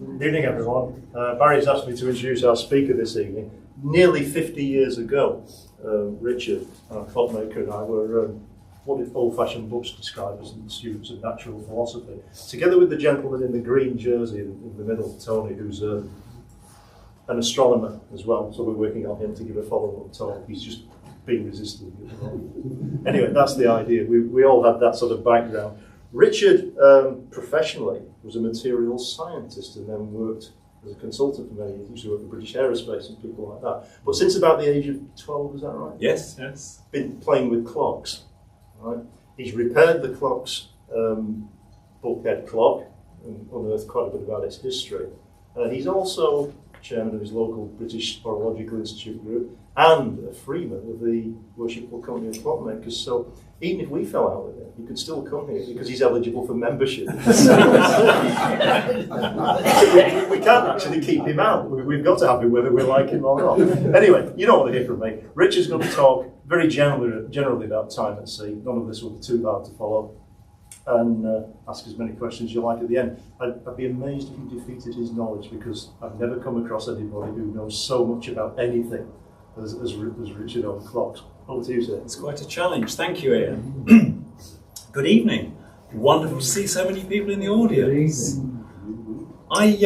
Good evening, everyone. Barry's asked me to introduce our speaker this evening. Nearly 50 years ago, Richard, our clockmaker, and I were what old-fashioned books describe as students of natural philosophy, together with the gentleman in the green jersey in the middle, Tony, who's an astronomer as well, so we're working on him to give a follow-up talk. He's just being resistant at the moment. Anyway, that's the idea. We all had that sort of background. Richard, professionally, was a materials scientist and then worked as a consultant for many years. He used to work for British Aerospace and people like that. But since about the age of 12, is that right? Yes, yes. Been playing with clocks, right? He's repaired the clock's bulkhead clock and unearthed quite a bit about its history. He's also chairman of his local British Horological Institute group and a freeman of the Worshipful Company of Clockmakers. So even if we fell out with him, he could still come here because he's eligible for membership. We can't actually keep him out. We've got to have him whether we like him or not. Anyway, you don't want to hear from me. Richard's going to talk very generally about time at sea. None of this will be too hard to follow. And ask as many questions as you like at the end. I'd be amazed if you defeated his knowledge, because I've never come across anybody who knows so much about anything as Richard on clocks. Over to you, sir. It's quite a challenge. Thank you, Ian. Good evening. Wonderful to see so many people in the audience. I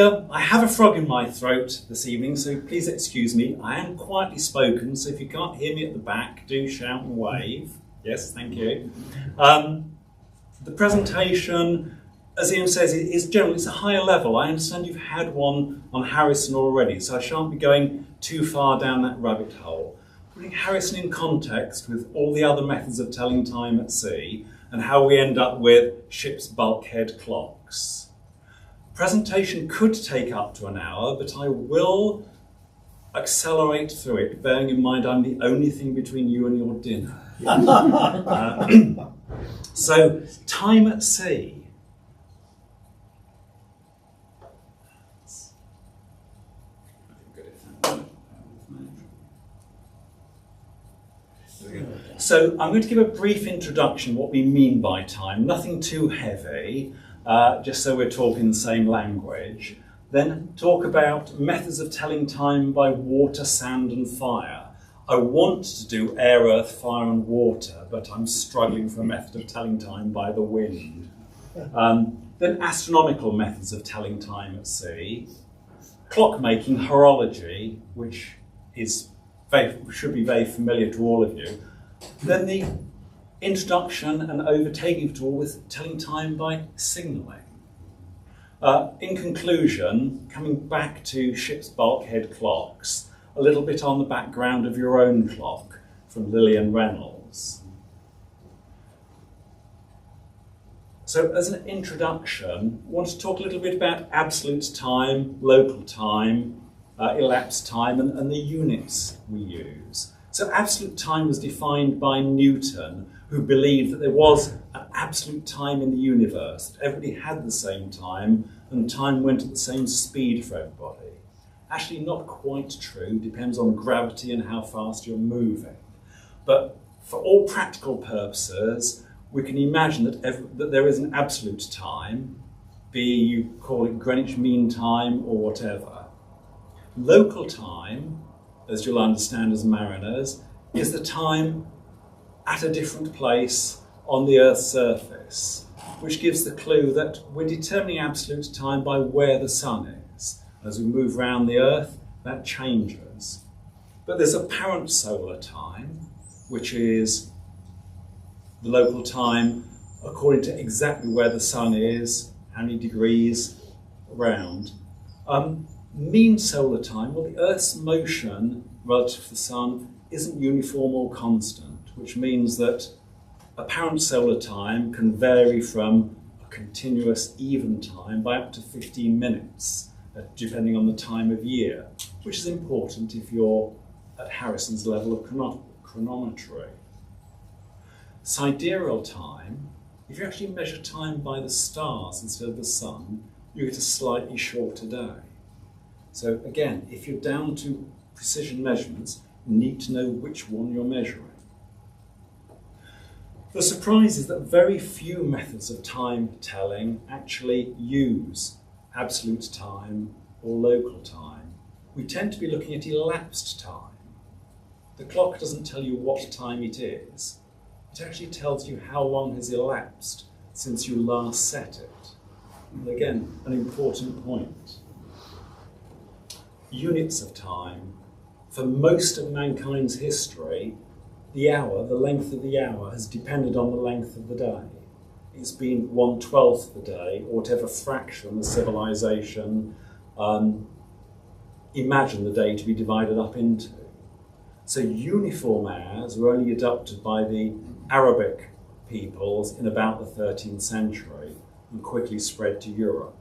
have a frog in my throat this evening, so please excuse me. I am quietly spoken, so if you can't hear me at the back, do shout and wave. Yes, thank you. The presentation, as Ian says, is generally, it's a higher level. I understand you've had one on Harrison already, so I shan't be going too far down that rabbit hole. Putting Harrison in context with all the other methods of telling time at sea and how we end up with ship's bulkhead clocks. The presentation could take up to an hour, but I will accelerate through it, bearing in mind I'm the only thing between you and your dinner. So, time at sea. So, I'm going to give a brief introduction what we mean by time, nothing too heavy, just so we're talking the same language. Then talk about methods of telling time by water, sand and fire. I want to do air, earth, fire and water, but I'm struggling for a method of telling time by the wind. Then astronomical methods of telling time at sea. Clockmaking, horology, which should be very familiar to all of you. Then the introduction and overtaking of it all with telling time by signalling. In conclusion, coming back to ship's bulkhead clocks, a little bit on the background of your own clock from Lillian Reynolds. So as an introduction, I want to talk a little bit about absolute time, local time, elapsed time and the units we use. So absolute time was defined by Newton, who believed that there was an absolute time in the universe, that everybody had the same time and time went at the same speed for everybody. Actually not quite true, depends on gravity and how fast you're moving. But for all practical purposes, we can imagine that there is an absolute time, be you call it Greenwich Mean Time or whatever. Local time, as you'll understand as mariners, is the time at a different place on the Earth's surface, which gives the clue that we're determining absolute time by where the sun is. As we move around the Earth, that changes. But there's apparent solar time, which is the local time according to exactly where the sun is, how many degrees around. Mean solar time, well, the Earth's motion relative to the sun isn't uniform or constant, which means that apparent solar time can vary from a continuous even time by up to 15 minutes. Depending on the time of year, which is important if you're at Harrison's level of chronometry. Sidereal time, if you actually measure time by the stars instead of the sun, you get a slightly shorter day. So again, if you're down to precision measurements, you need to know which one you're measuring. The surprise is that very few methods of time telling actually use absolute time or local time. We tend to be looking at elapsed time. The clock doesn't tell you what time it is. It actually tells you how long has elapsed since you last set it. And again, an important point. Units of time. For most of mankind's history, the hour, the length of the hour, has depended on the length of the day. It's been 1/12 the day, or whatever fraction the civilization imagined the day to be divided up into. So uniform hours were only adopted by the Arabic peoples in about the 13th century and quickly spread to Europe.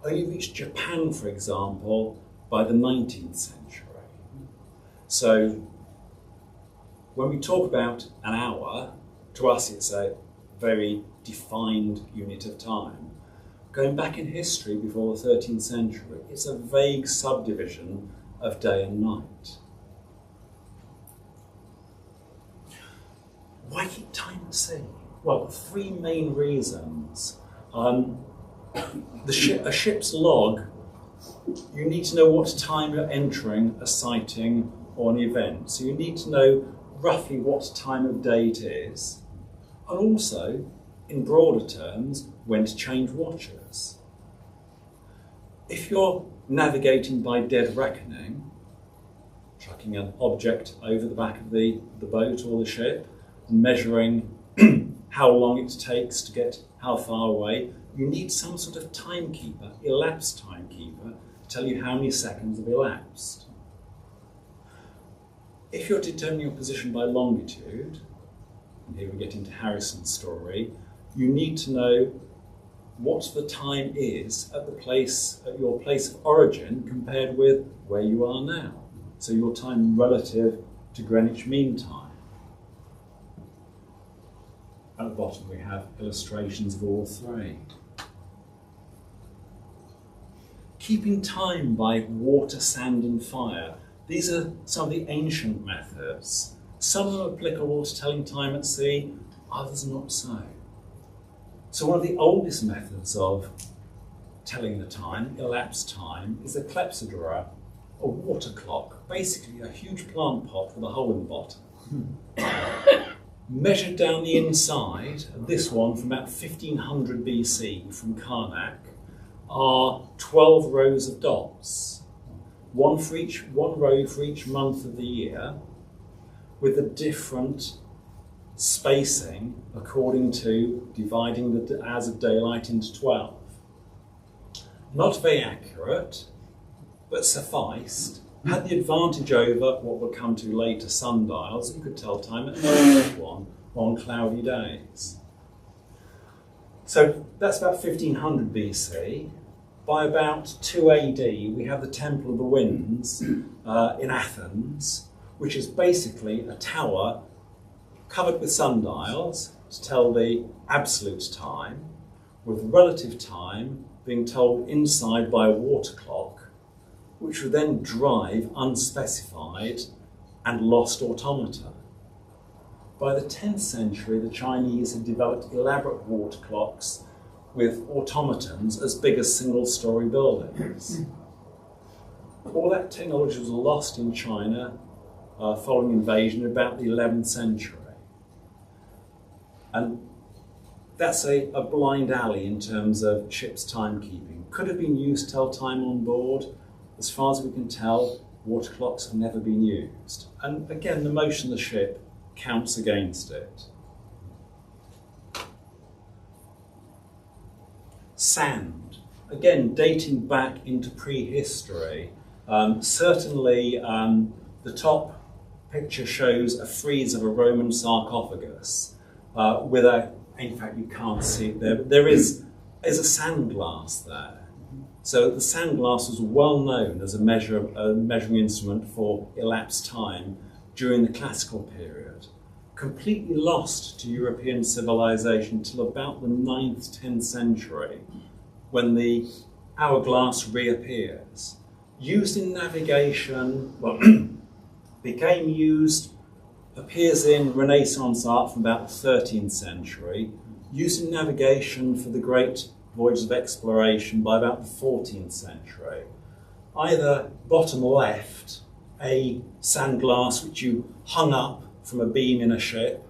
Only reached Japan, for example, by the 19th century. So when we talk about an hour, to us it's a very defined unit of time. Going back in history before the 13th century, it's a vague subdivision of day and night. Why keep time at sea? Well, three main reasons. A ship's log, you need to know what time you're entering a sighting or an event. So you need to know roughly what time of day it is, and also, in broader terms, when to change watches. If you're navigating by dead reckoning, chucking an object over the back of the boat or the ship, and measuring how long it takes to get how far away, you need some sort of timekeeper, elapsed timekeeper, to tell you how many seconds have elapsed. If you're determining your position by longitude, and here we get into Harrison's story, you need to know what the time is at your place of origin compared with where you are now. So your time relative to Greenwich Mean Time. At the bottom we have illustrations of all three. Keeping time by water, sand and fire. These are some of the ancient methods. Some are applicable to telling time at sea, others not so. So one of the oldest methods of telling the time, elapsed time, is a clepsydra, a water clock, basically a huge plant pot with a hole in the bottom. Measured down the inside, this one from about 1500 BC from Karnak, are 12 rows of dots. One row for each month of the year, with a different spacing according to dividing the hours of daylight into 12. Not very accurate, but sufficed. Had the advantage over what we'll come to later, sundials. You could tell time at night on cloudy days. So that's about 1500 BC. By about 2 AD, we have the Temple of the Winds in Athens, which is basically a tower covered with sundials to tell the absolute time, with relative time being told inside by a water clock, which would then drive unspecified and lost automata. By the 10th century, the Chinese had developed elaborate water clocks with automatons as big as single-story buildings. All that technology was lost in China following invasion in about the 11th century. And that's a blind alley in terms of ship's timekeeping. Could have been used to tell time on board. As far as we can tell, water clocks have never been used. And again, the motion of the ship counts against it. Sand, again dating back into prehistory. Certainly the top picture shows a frieze of a Roman sarcophagus with in fact you can't see it there, but there is a sand glass there. So the sand glass was well known as a measuring instrument for elapsed time during the classical period. Completely lost to European civilization till about the 9th, 10th century, when the hourglass reappears. Used in navigation, well, became used, appears in Renaissance art from about the 13th century, used in navigation for the great voyages of exploration by about the 14th century. Either bottom left, a sandglass which you hung up from a beam in a ship,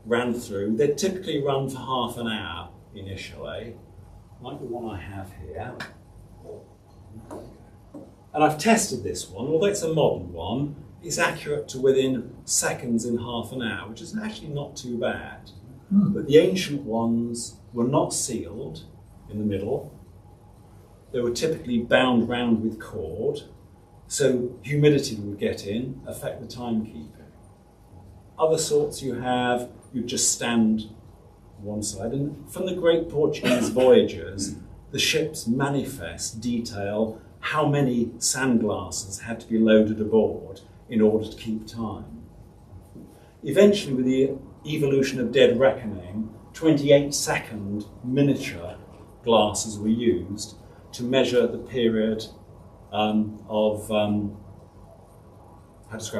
ran through. They'd typically run for half an hour initially, like the one I have here. And I've tested this one, although it's a modern one, it's accurate to within seconds in half an hour, which is actually not too bad. But the ancient ones were not sealed in the middle. They were typically bound round with cord, so humidity would get in, affect the timekeeping. Other sorts you just stand one side. And from the great Portuguese voyagers, the ship's manifest detail how many sandglasses had to be loaded aboard in order to keep time. Eventually, with the evolution of dead reckoning, 28-second miniature glasses were used to measure the period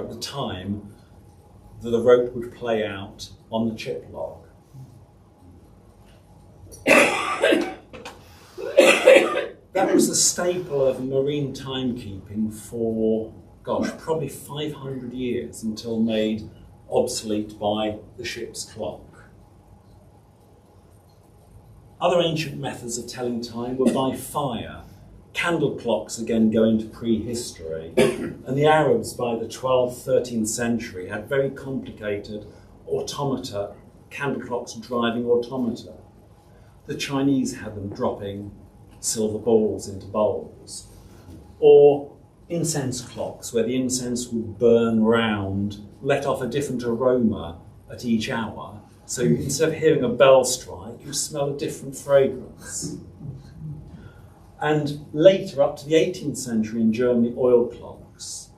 the time that the rope would play out on the chip log. That was the staple of marine timekeeping for, probably 500 years until made obsolete by the ship's clock. Other ancient methods of telling time were by fire. Candle clocks again go into prehistory, and the Arabs by the 12th, 13th century had very complicated automata, candle clocks driving automata. The Chinese had them dropping silver balls into bowls, or incense clocks where the incense would burn round, let off a different aroma at each hour. So instead of hearing a bell strike, you smell a different fragrance. And later, up to the 18th century in Germany, oil clocks.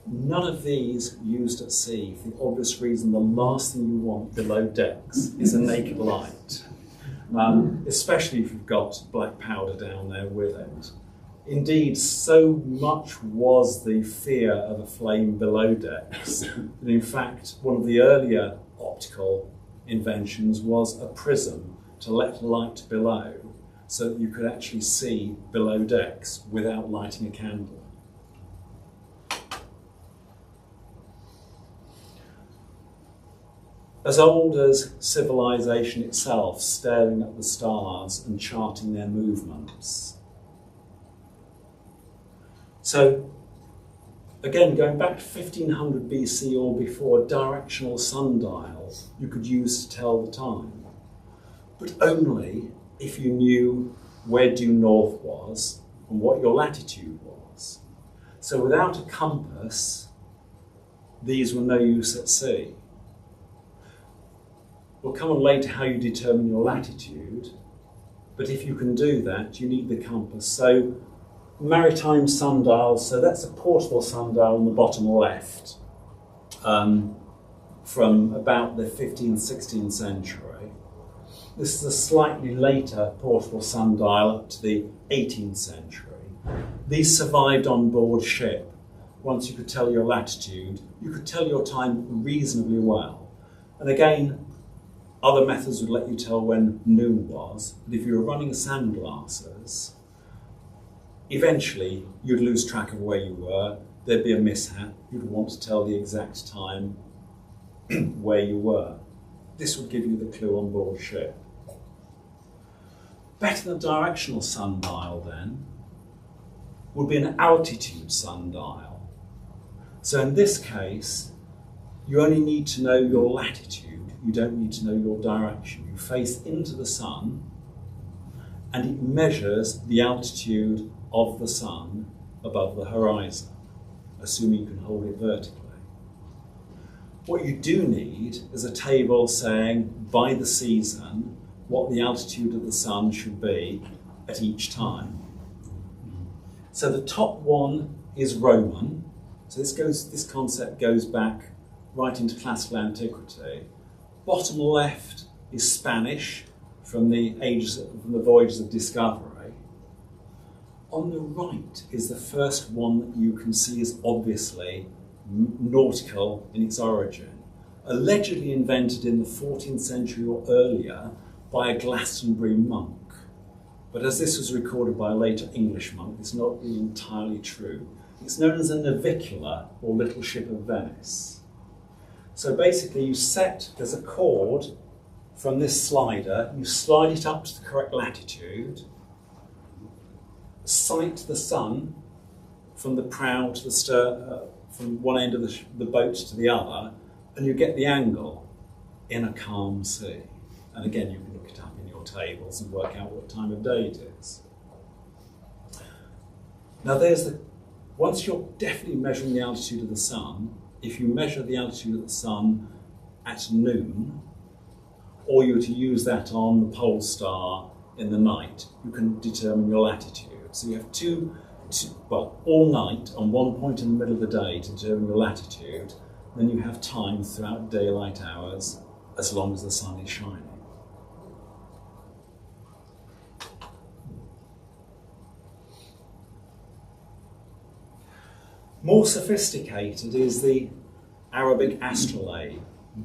None of these used at sea for the obvious reason the last thing you want below decks is a naked light. Especially if you've got black powder down there with it. Indeed, so much was the fear of a flame below decks that in fact one of the earlier optical inventions was a prism to let light below so that you could actually see below decks without lighting a candle. As old as civilization itself, staring at the stars and charting their movements. So, again, going back to 1500 BC or before, directional sundials you could use to tell the time, but only if you knew where due north was and what your latitude was. So without a compass, these were no use at sea. We'll come on later how you determine your latitude, but if you can do that, you need the compass. So maritime sundials, so that's a portable sundial on the bottom left, from about the 15th, 16th century. This is a slightly later portable sundial up to the 18th century. These survived on board ship. Once you could tell your latitude, you could tell your time reasonably well. And again, other methods would let you tell when noon was, but if you were running sandglasses, eventually you'd lose track of where you were, there'd be a mishap, you'd want to tell the exact time where you were. This would give you the clue on board ship. Better than a directional sundial then would be an altitude sundial. So in this case, you only need to know your latitude, you don't need to know your direction. You face into the sun and it measures the altitude of the sun above the horizon, assuming you can hold it vertically. What you do need is a table saying by the season what the altitude of the sun should be at each time. So the top one is Roman. So this concept goes back right into classical antiquity. Bottom left is Spanish from the voyages of discovery. On the right is the first one that you can see is obviously nautical in its origin, allegedly invented in the 14th century or earlier by a Glastonbury monk. But as this was recorded by a later English monk, it's not really entirely true. It's known as a navicula, or little ship of Venice. So basically there's a cord from this slider, you slide it up to the correct latitude, sight the sun from the prow to the from one end of the boat to the other, and you get the angle in a calm sea. And again, you can look it up in your tables and work out what time of day it is. Now once you're definitely measuring the altitude of the sun, if you measure the altitude of the sun at noon, or you were to use that on the pole star in the night, you can determine your latitude. So you have all night on one point in the middle of the day to determine your latitude, then you have time throughout daylight hours as long as the sun is shining. More sophisticated is the Arabic astrolabe,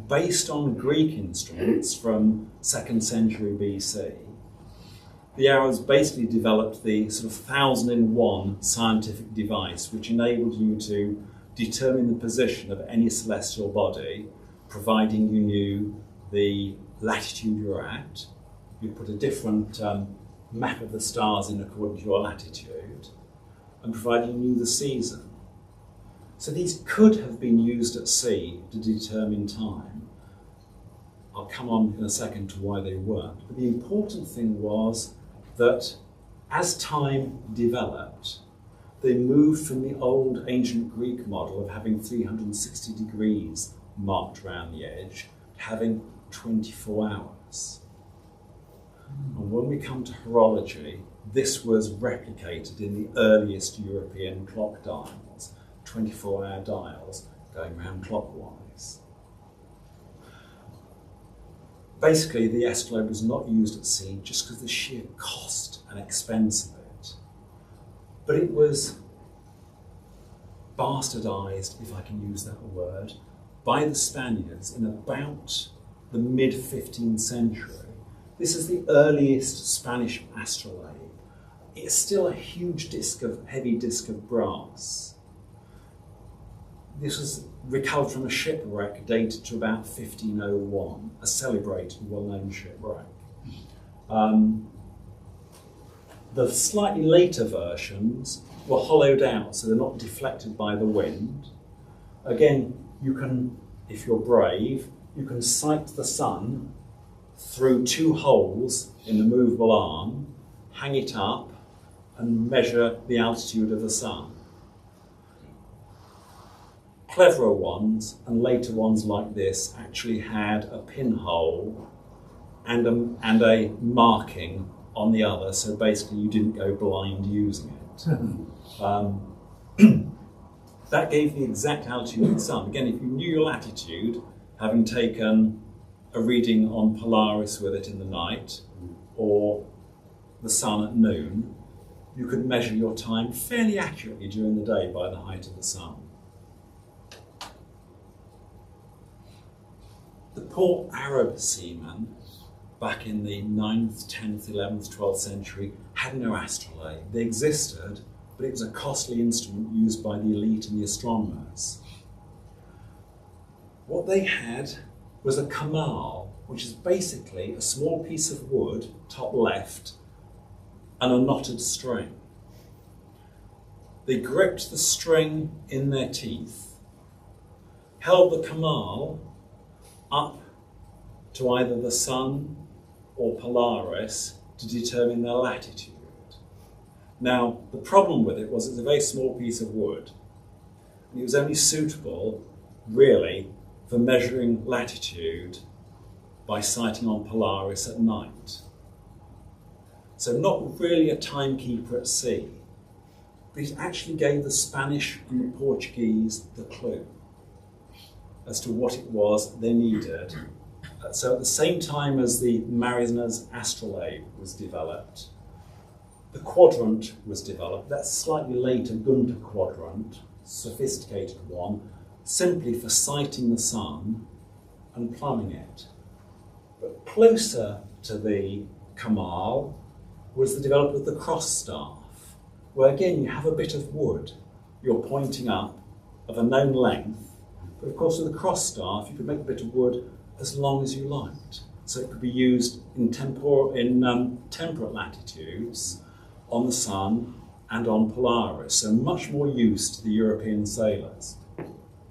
based on Greek instruments from 2nd century BC. The Arabs basically developed the sort of 1000-in-1 scientific device which enabled you to determine the position of any celestial body, providing you knew the latitude you're at. You put a different map of the stars in according to your latitude, and providing you knew the season. So these could have been used at sea to determine time. I'll come on in a second to why they weren't. But the important thing was that as time developed, they moved from the old ancient Greek model of having 360 degrees marked around the edge to having 24 hours. And when we come to horology, this was replicated in the earliest European clock dials, 24-hour dials going round clockwise. Basically, the astrolabe was not used at sea just because of the sheer cost and expense of it. But it was bastardized, if I can use that word, by the Spaniards in about the mid-15th century. This is the earliest Spanish astrolabe. It's still a huge heavy disc of brass. This was recovered from a shipwreck dated to about 1501, a celebrated, well-known shipwreck. The slightly later versions were hollowed out, so they're not deflected by the wind. Again, you can, if you're brave, you can sight the sun through 2 holes in the movable arm, hang it up, and measure the altitude of the sun. Cleverer ones, and later ones like this, actually had a pinhole and a marking on the other, so basically you didn't go blind using it. That gave the exact altitude of the sun. Again, if you knew your latitude, having taken a reading on Polaris with it in the night, or the sun at noon, you could measure your time fairly accurately during the day by the height of the sun. The poor Arab seamen, back in the 9th, 10th, 11th, 12th century, had no astrolabe. They existed, but it was a costly instrument used by the elite and the astronomers. What they had was a kamal, which is basically a small piece of wood, top left, and a knotted string. They gripped the string in their teeth, held the kamal up to either the sun or Polaris to determine their latitude. Now, the problem with it was it's a very small piece of wood, and it was only suitable, really, for measuring latitude by sighting on Polaris at night. So not really a timekeeper at sea, but it actually gave the Spanish and the Portuguese the clue as to what it was they needed. So at the same time as the mariner's astrolabe was developed, the quadrant was developed. That's slightly later, Gunter quadrant, sophisticated one, simply for sighting the sun and plumbing it. But closer to the kamal was the development of the cross staff, where again you have a bit of wood you're pointing up of a known length, but of course with the cross staff you could make a bit of wood as long as you liked. So it could be used in temperate latitudes, on the Sun and on Polaris, so much more use to the European sailors.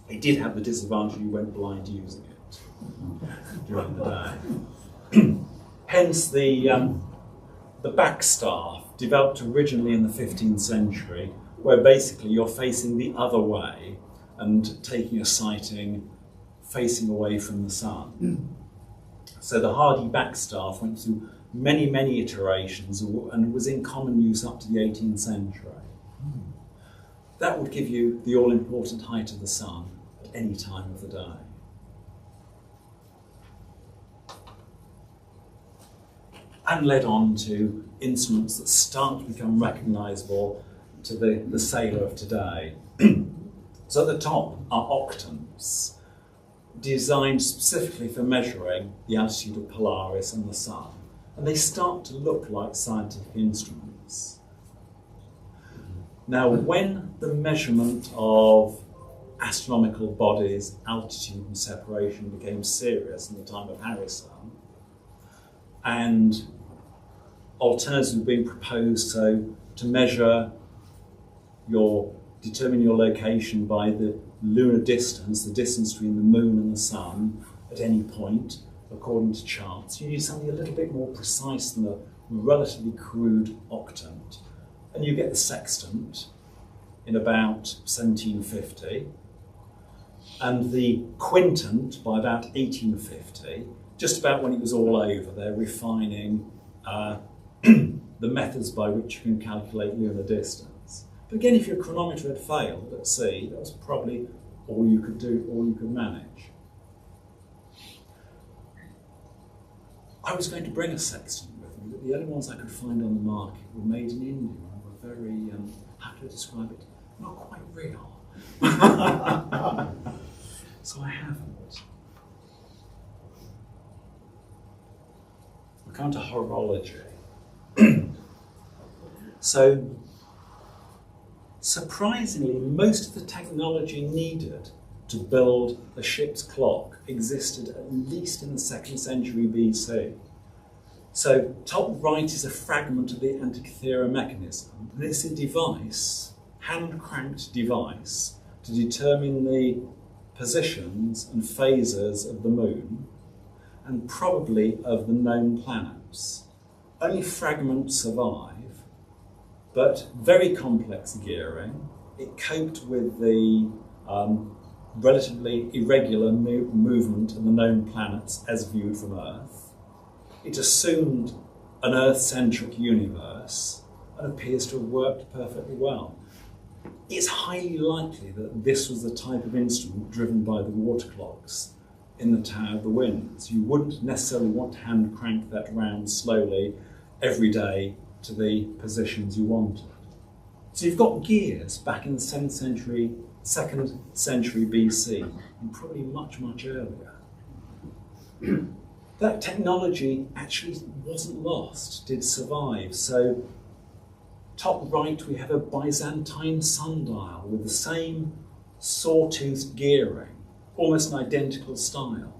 It did have the disadvantage you went blind using it during the day. Hence the backstaff, developed originally in the 15th century, where basically you're facing the other way and taking a sighting facing away from the sun. So the Hardy backstaff went through many, many iterations and was in common use up to the 18th century. That would give you the all-important height of the sun at any time of the day. And led on to instruments that start to become recognisable to the sailor of today. So at the top are octants, designed specifically for measuring the altitude of Polaris and the sun. And they start to look like scientific instruments. Now, when the measurement of astronomical bodies, altitude and separation became serious in the time of Harrison, and alternatives were being proposed, so to determine your location by the lunar distance, the distance between the moon and the sun at any point, according to charts, you need something a little bit more precise than a relatively crude octant. And you get the sextant in about 1750, and the quintant by about 1850, just about when it was all over. They're refining the methods by which you can calculate lunar distance. But again, if your chronometer had failed at sea, that was probably all you could do, all you could manage. I was going to bring a sextant with me, but the only ones I could find on the market were made in India and were very, how can I describe it, not quite real. So I haven't. We come to horology. So, surprisingly, most of the technology needed to build a ship's clock existed at least in the 2nd century BC. So, top right is a fragment of the Antikythera mechanism, and it's a device, hand-cranked device, to determine the positions and phases of the moon, and probably of the known planets. Only fragments survive, but very complex gearing. It coped with the relatively irregular movement of the known planets as viewed from Earth. It assumed an Earth-centric universe and appears to have worked perfectly well. It's highly likely that this was the type of instrument driven by the water clocks in the Tower of the Winds. You wouldn't necessarily want to hand crank that round slowly every day to the positions you wanted. So you've got gears back in the 2nd century BC, and probably much, much earlier. That technology actually wasn't lost, did survive. So top right we have a Byzantine sundial with the same sawtooth gearing, almost an identical style,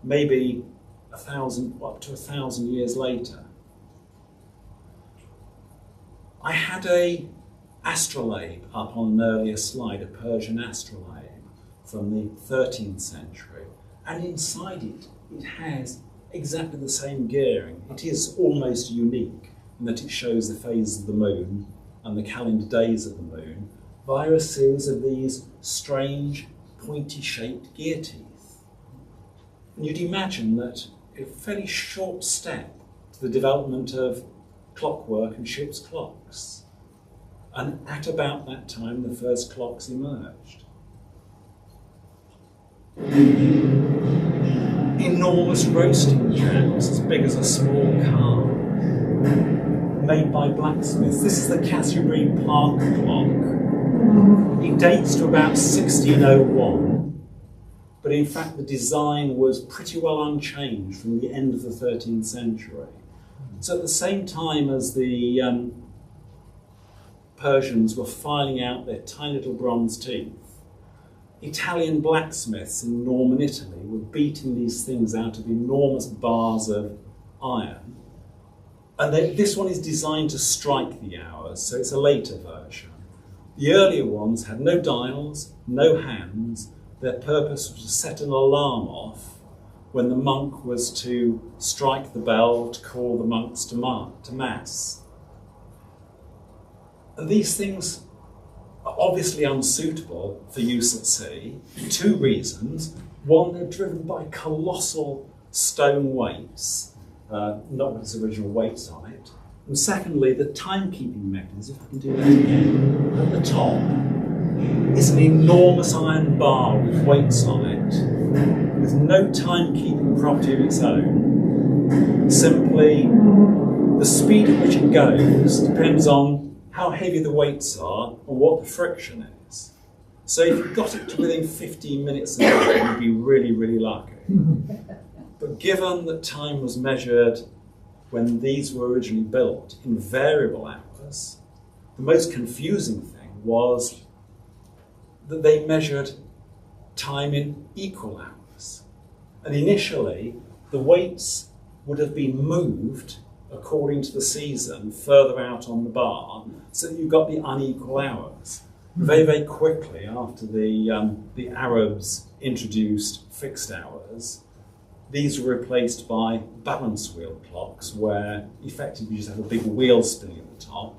maybe up to 1,000 years later. I had a astrolabe up on an earlier slide, a Persian astrolabe from the 13th century, and inside it, it has exactly the same gearing. It is almost unique in that it shows the phases of the moon and the calendar days of the moon via a series of these strange pointy-shaped gear teeth. And you'd imagine that a fairly short step to the development of clockwork and ship's clocks. And at about that time, the first clocks emerged. Enormous roasting pans as big as a small car, made by blacksmiths. This is the Canterbury Park clock. It dates to about 1601, but in fact the design was pretty well unchanged from the end of the 13th century. So at the same time as the Persians were filing out their tiny little bronze teeth, Italian blacksmiths in Norman Italy were beating these things out of enormous bars of iron. And this one is designed to strike the hours, so it's a later version. The earlier ones had no dials, no hands. Their purpose was to set an alarm off when the monk was to strike the bell to call the monks to Mass. And these things are obviously unsuitable for use at sea for two reasons. One, they're driven by colossal stone weights, not with its original weights on it. And secondly, the timekeeping mechanism, if I can do that again, at the top is an enormous iron bar with weights on it, with no timekeeping property of its own. Simply, the speed at which it goes depends on how heavy the weights are and what the friction is. So if you got it to within 15 minutes a day, you'd be really, really lucky. But given that time was measured when these were originally built in variable hours, the most confusing thing was that they measured time in equal hours. And initially, the weights would have been moved according to the season further out on the bar, so that you got the unequal hours. Very, very quickly after the Arabs introduced fixed hours, these were replaced by balance wheel clocks, where effectively you just have a big wheel spinning at the top,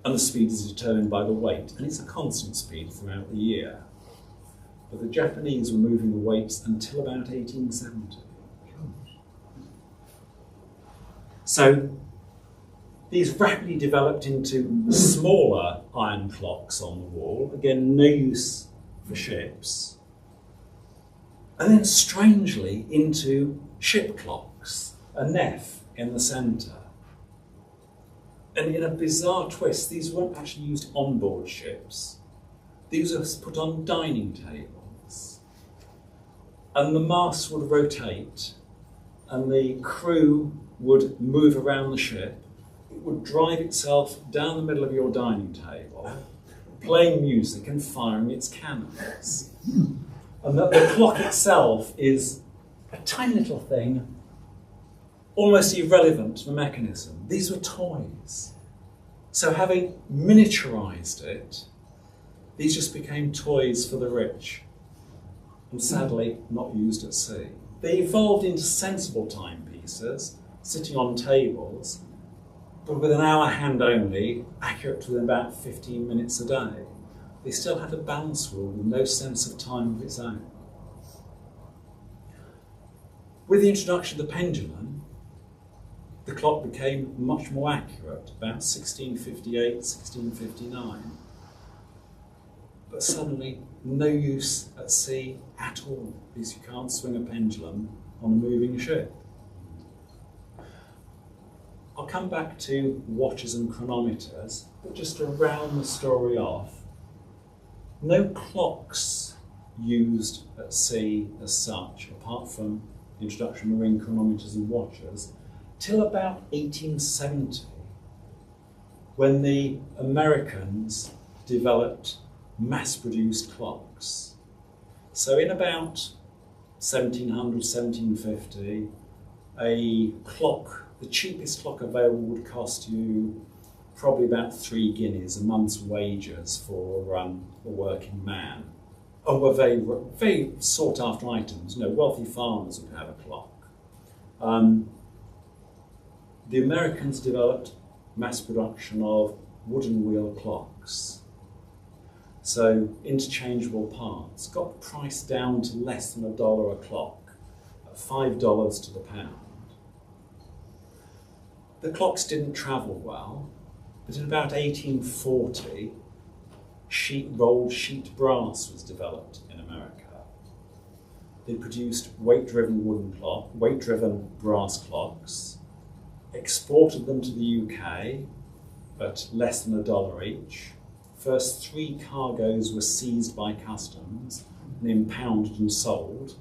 and the speed is determined by the weight, and it's a constant speed throughout the year. But the Japanese were moving the weights until about 1870. So these rapidly developed into smaller iron clocks on the wall, again, no use for ships. And then strangely into ship clocks, a nef in the centre. And in a bizarre twist, these weren't actually used on board ships. These were put on dining tables. And the masts would rotate, and the crew would move around the ship. It would drive itself down the middle of your dining table, playing music and firing its cannons. And the clock itself is a tiny little thing, almost irrelevant to the mechanism. These were toys. So having miniaturised it, these just became toys for the rich, and sadly not used at sea. They evolved into sensible timepieces, sitting on tables, but with an hour hand only, accurate to within about 15 minutes a day. They still had a balance wheel with no sense of time of its own. With the introduction of the pendulum, the clock became much more accurate, about 1658, 1659. But suddenly, no use at sea at all, because you can't swing a pendulum on a moving ship. I'll come back to watches and chronometers, but just to round the story off, no clocks used at sea as such, apart from the introduction of marine chronometers and watches, till about 1870, when the Americans developed mass-produced clocks. So in about 1700, 1750, a clock, the cheapest clock available, would cost you probably about 3 guineas, a month's wages for a working man. And were very, very sought after items. You know, wealthy farmers would have a clock. The Americans developed mass production of wooden wheel clocks. So interchangeable parts, got the price down to less than $1 a clock, at $5 to the pound. The clocks didn't travel well, but in about 1840, rolled sheet brass was developed in America. They produced weight-driven brass clocks, exported them to the UK at less than $1 each. First 3 cargoes were seized by customs and impounded and sold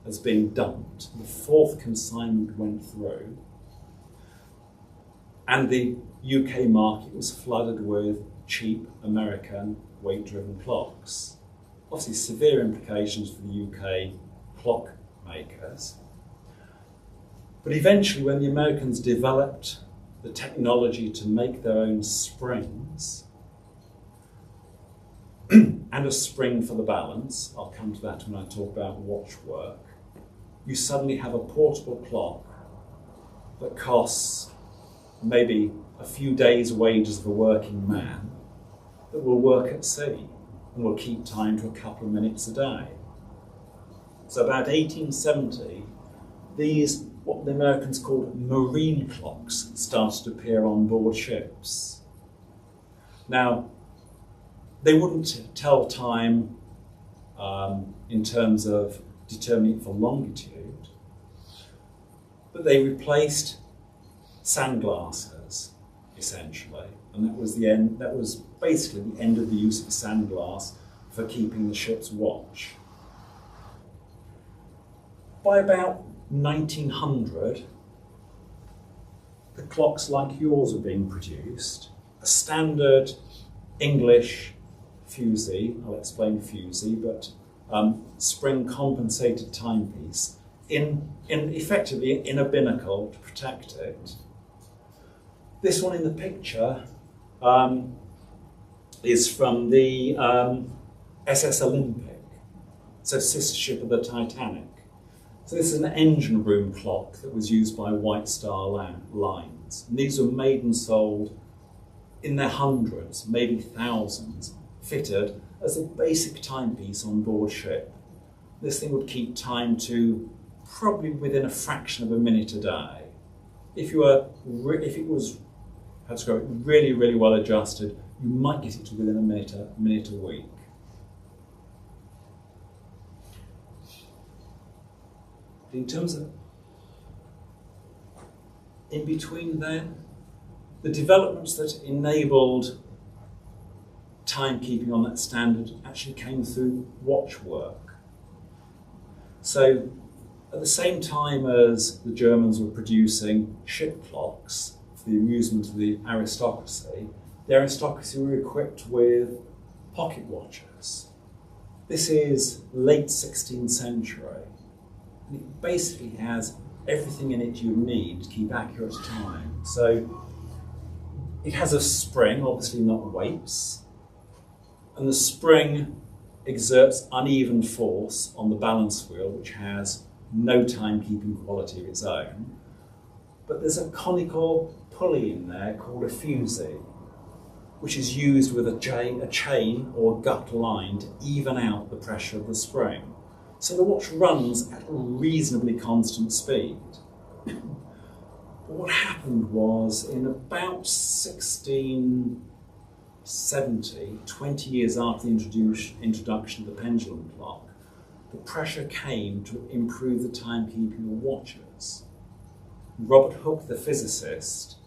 as being dumped. The 4th consignment went through. And the UK market was flooded with cheap American weight-driven clocks. Obviously severe implications for the UK clock makers. But eventually when the Americans developed the technology to make their own springs, and a spring for the balance, I'll come to that when I talk about watch work, you suddenly have a portable clock that costs maybe a few days' wages of a working man that will work at sea and will keep time to a couple of minutes a day. So about 1870, these, what the Americans called marine clocks, started to appear on board ships. Now, they wouldn't tell time in terms of determining it for longitude, but they replaced sandglasses, essentially, and that was the end. That was basically the end of the use of the sandglass for keeping the ship's watch. By about 1900, the clocks like yours were being produced. A standard English fusee, I'll explain fusee, but spring compensated timepiece effectively in a binnacle to protect it. This one in the picture is from the SS Olympic, so sister ship of the Titanic. So this is an engine room clock that was used by White Star Lines. And these were made and sold in their hundreds, maybe thousands, fitted as a basic timepiece on board ship. This thing would keep time to probably within a fraction of a minute a day. If it was really, really well adjusted, you might get it to within a minute a week. In terms of, in between then, the developments that enabled timekeeping on that standard actually came through watch work. So at the same time as the Germans were producing ship clocks for the amusement of the aristocracy were equipped with pocket watches. This is late 16th century. And it basically has everything in it you need to keep accurate time. So it has a spring, obviously not weights, and the spring exerts uneven force on the balance wheel, which has no timekeeping quality of its own. But there's a conical pulley in there called a fusee, which is used with a chain or gut line to even out the pressure of the spring. So the watch runs at a reasonably constant speed. But what happened was, in about 1670, 20 years after the introduction of the pendulum clock, the pressure came to improve the timekeeping of watches. Robert Hooke, the physicist,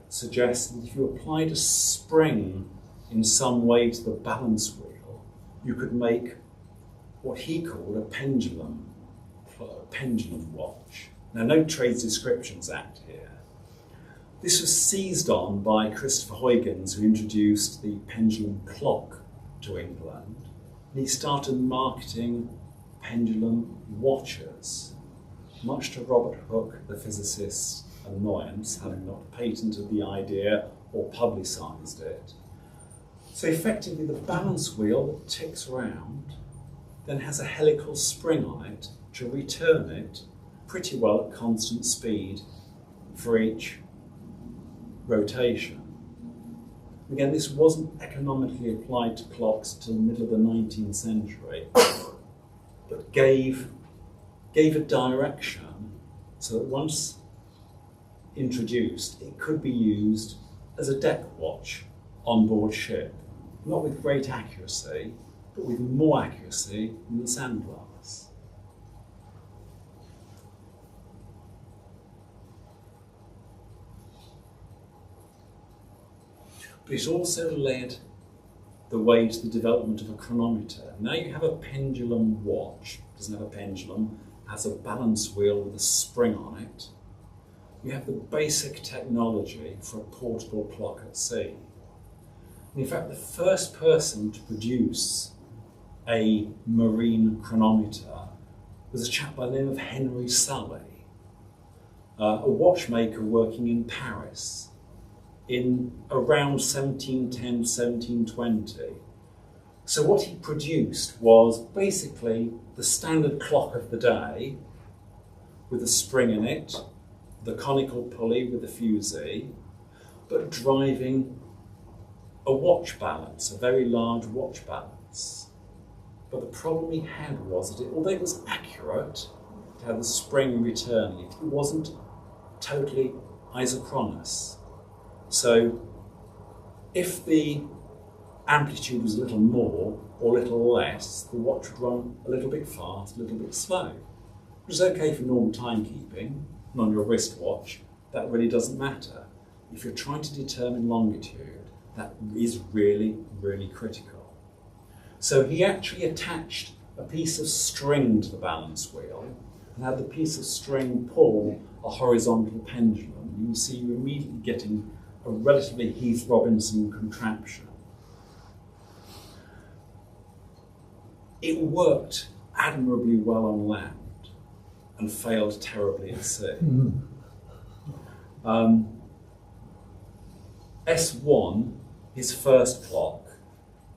suggests that if you applied a spring in some way to the balance wheel, you could make what he called a pendulum watch. Now, no Trades Descriptions Act here. This was seized on by Christopher Huygens, who introduced the pendulum clock to England, and he started marketing pendulum watches, much to Robert Hooke, the physicist's annoyance, having not patented the idea or publicised it. So effectively, the balance wheel that ticks round then has a helical spring on it to return it pretty well at constant speed for each rotation. Again, this wasn't economically applied to clocks till the middle of the 19th century, but gave a direction so that once introduced, it could be used as a deck watch on board ship, not with great accuracy, but with more accuracy than the sandglass. But it also led the way to the development of a chronometer. Now you have a pendulum watch. It doesn't have a pendulum, it has a balance wheel with a spring on it. you have the basic technology for a portable clock at sea. And in fact, the first person to produce a marine chronometer was a chap by the name of Henry Sully, a watchmaker working in Paris in around 1710, 1720. So what he produced was basically the standard clock of the day with a spring in it, the conical pulley with the fusee, but driving a watch balance, a very large watch balance. But the problem he had was that although it was accurate, it had the spring returning, it wasn't totally isochronous. So if the amplitude was a little more or a little less, the watch would run a little bit fast, a little bit slow. Which is okay for normal timekeeping, and on your wristwatch, that really doesn't matter. If you're trying to determine longitude, that is really, really critical. So he actually attached a piece of string to the balance wheel and had the piece of string pull a horizontal pendulum. You can see you're immediately getting a relatively Heath Robinson contraption. It worked admirably well on land and failed terribly at sea. S1, his first clock,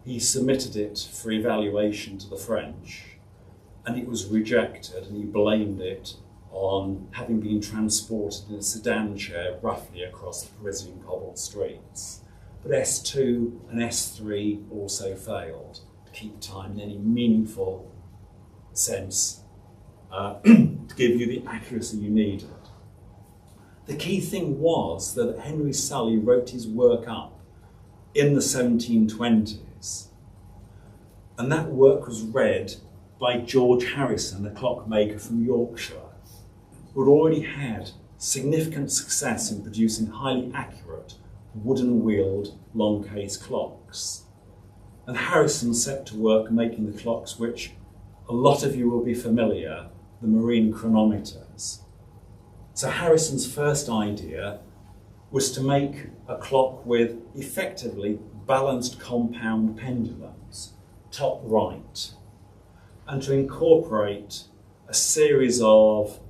he submitted it for evaluation to the French, and it was rejected, and he blamed it on having been transported in a sedan chair roughly across the Parisian cobbled streets. But S2 and S3 also failed to keep time in any meaningful sense to give you the accuracy you needed. The key thing was that Henry Sully wrote his work up in the 1720s, and that work was read by George Harrison, a clockmaker from Yorkshire, who had already had significant success in producing highly accurate wooden-wheeled long-case clocks. And Harrison set to work making the clocks which a lot of you will be familiar, the marine chronometers. So Harrison's first idea was to make a clock with effectively balanced compound pendulums, top right, and to incorporate a series of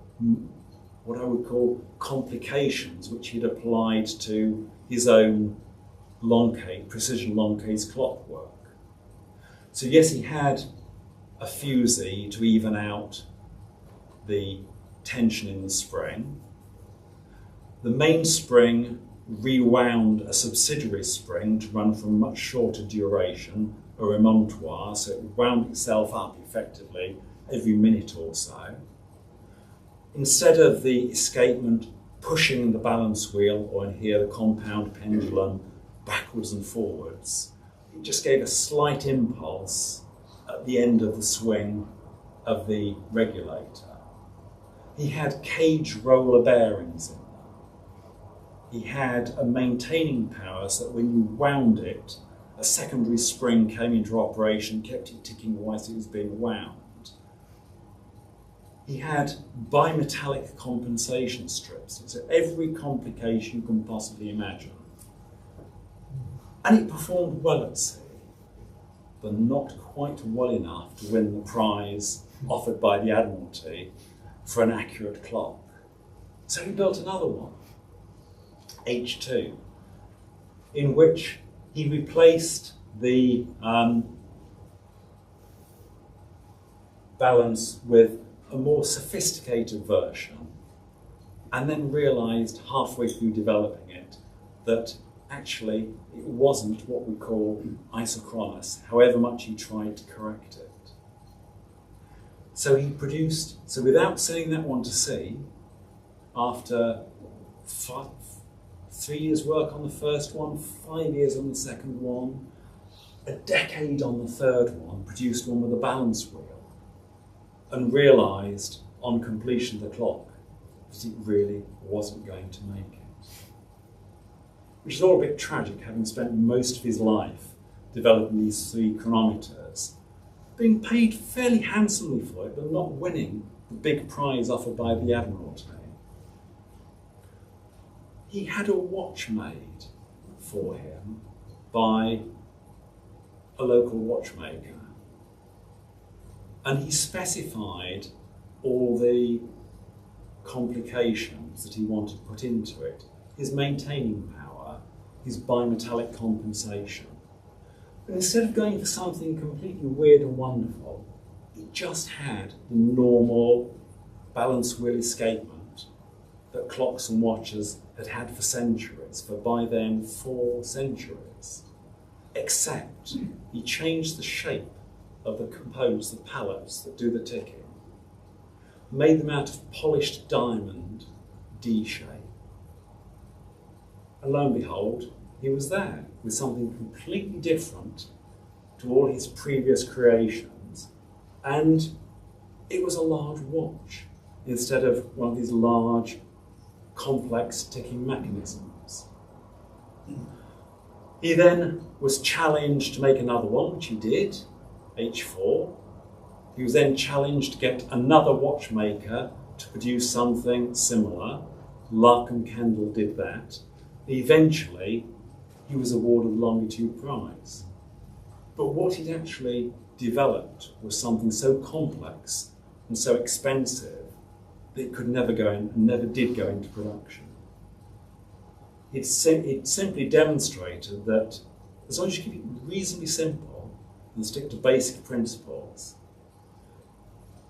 what I would call complications which he'd applied to his own precision long case clock work. So yes, he had a fusee to even out the tension in the spring. The main spring rewound a subsidiary spring to run for a much shorter duration, a remontoire, so it wound itself up effectively every minute or so. Instead of the escapement pushing the balance wheel, or in here the compound pendulum, backwards and forwards, it just gave a slight impulse at the end of the swing of the regulator. He had cage roller bearings in them. He had a maintaining power so that when you wound it, a secondary spring came into operation, kept it ticking whilst it was being wound. He had bimetallic compensation strips, so every complication you can possibly imagine. And it performed well at sea, but not quite well enough to win the prize offered by the Admiralty for an accurate clock. So he built another one, H2, in which he replaced the balance with a more sophisticated version, and then realised halfway through developing it that actually it wasn't what we call isochronous, however much he tried to correct it. So he produced, so without sending that one to sea, after 3 years work on the first one, 5 years on the second one, a decade on the third one, produced one with a balance wheel, and realised on completion of the clock that it really wasn't going to make it. Which is all a bit tragic, having spent most of his life developing these three chronometers, being paid fairly handsomely for it, but not winning the big prize offered by the Admiralty. he had a watch made for him by a local watchmaker, and he specified all the complications that he wanted put into it, his maintaining power, his bimetallic compensation. But instead of going for something completely weird and wonderful, it just had the normal balance wheel escapement that clocks and watches had had for centuries, for by then 4 centuries. Except he changed the shape of the components, the pallets that do the ticking, made them out of polished diamond D shape. And lo and behold, he was there with something completely different to all his previous creations, and it was a large watch instead of one of these large, complex ticking mechanisms. He then was challenged to make another one, which he did, H4. He was then challenged to get another watchmaker to produce something similar. Lark and Kendall did that. Eventually, he was awarded the Longitude Prize. But what he'd actually developed was something so complex and so expensive that it could never go in, and never did go into production. It simply demonstrated that as long as you keep it reasonably simple and stick to basic principles,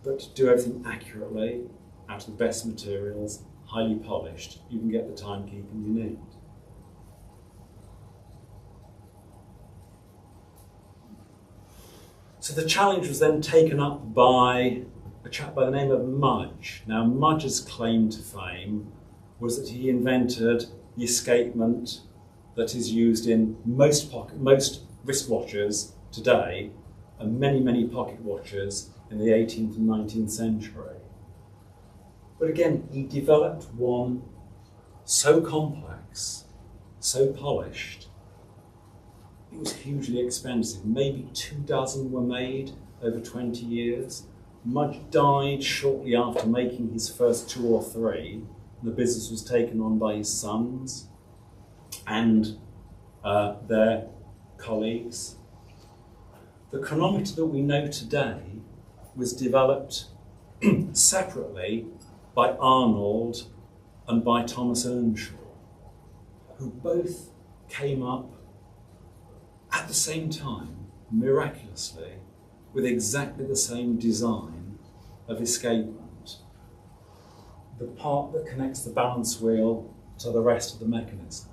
but do everything accurately, out of the best materials, highly polished, you can get the timekeeping you need. So the challenge was then taken up by a chap by the name of Mudge. Now Mudge's claim to fame was that he invented the escapement that is used in most wristwatches today and many pocket watches in the 18th and 19th century. But again, he developed one so complex, so polished, it was hugely expensive. Maybe 24 were made over 20 years. Mudge died shortly after making his first 2 or 3. The business was taken on by his sons and their colleagues. The chronometer that we know today was developed separately by Arnold and by Thomas Earnshaw, who both came up at the same time, miraculously, with exactly the same design of escapement. The part that connects the balance wheel to the rest of the mechanism.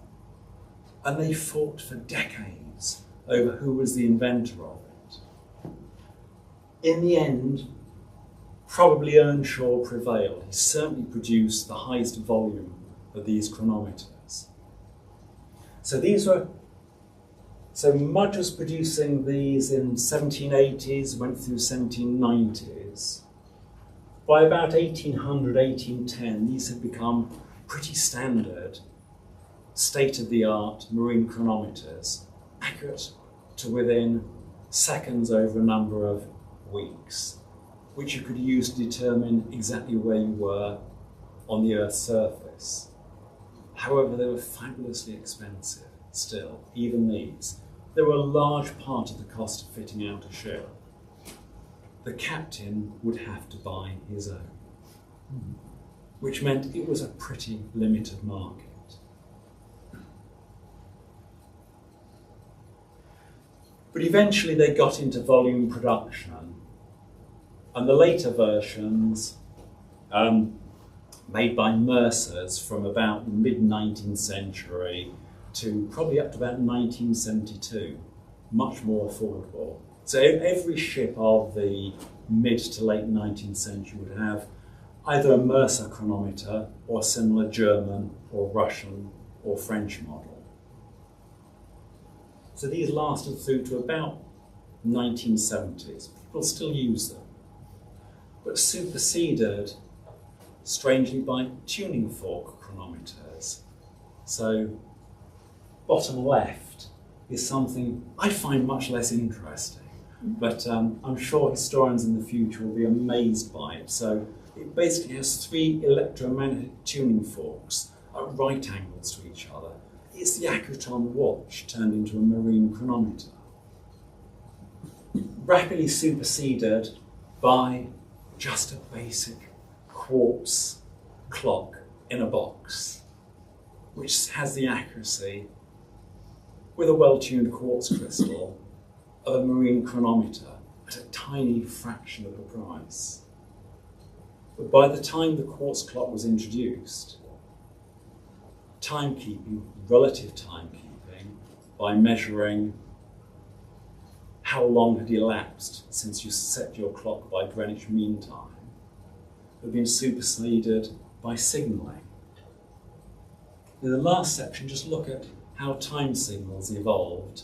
And they fought for decades over who was the inventor of it. In the end, probably Earnshaw prevailed. He certainly produced the highest volume of these chronometers. So Mudge was producing these in 1780s, went through 1790s. By about 1800, 1810, these had become pretty standard, state-of-the-art marine chronometers, accurate to within seconds over a number of weeks, which you could use to determine exactly where you were on the Earth's surface. However, they were fabulously expensive still, even these. They were a large part of the cost of fitting out a ship. The captain would have to buy his own, which meant it was a pretty limited market. But eventually they got into volume production, and the later versions, made by Mercer's from about the mid-19th century to probably up to about 1972, much more affordable. So every ship of the mid to late 19th century would have either a Mercer chronometer or a similar German or Russian or French model. So these lasted through to about 1970s. People still use them, but superseded, strangely, by tuning fork chronometers. So bottom left is something I find much less interesting, but I'm sure historians in the future will be amazed by it. So it basically has 3 electromagnetic tuning forks at right angles to each other. It's the accurate on watch turned into a marine chronometer, rapidly superseded by just a basic quartz clock in a box, which has the accuracy, with a well-tuned quartz crystal, of a marine chronometer at a tiny fraction of the price. But by the time the quartz clock was introduced, timekeeping, relative timekeeping, by measuring how long had elapsed since you set your clock by Greenwich Mean Time, had been superseded by signalling. In the last section, just look at how time signals evolved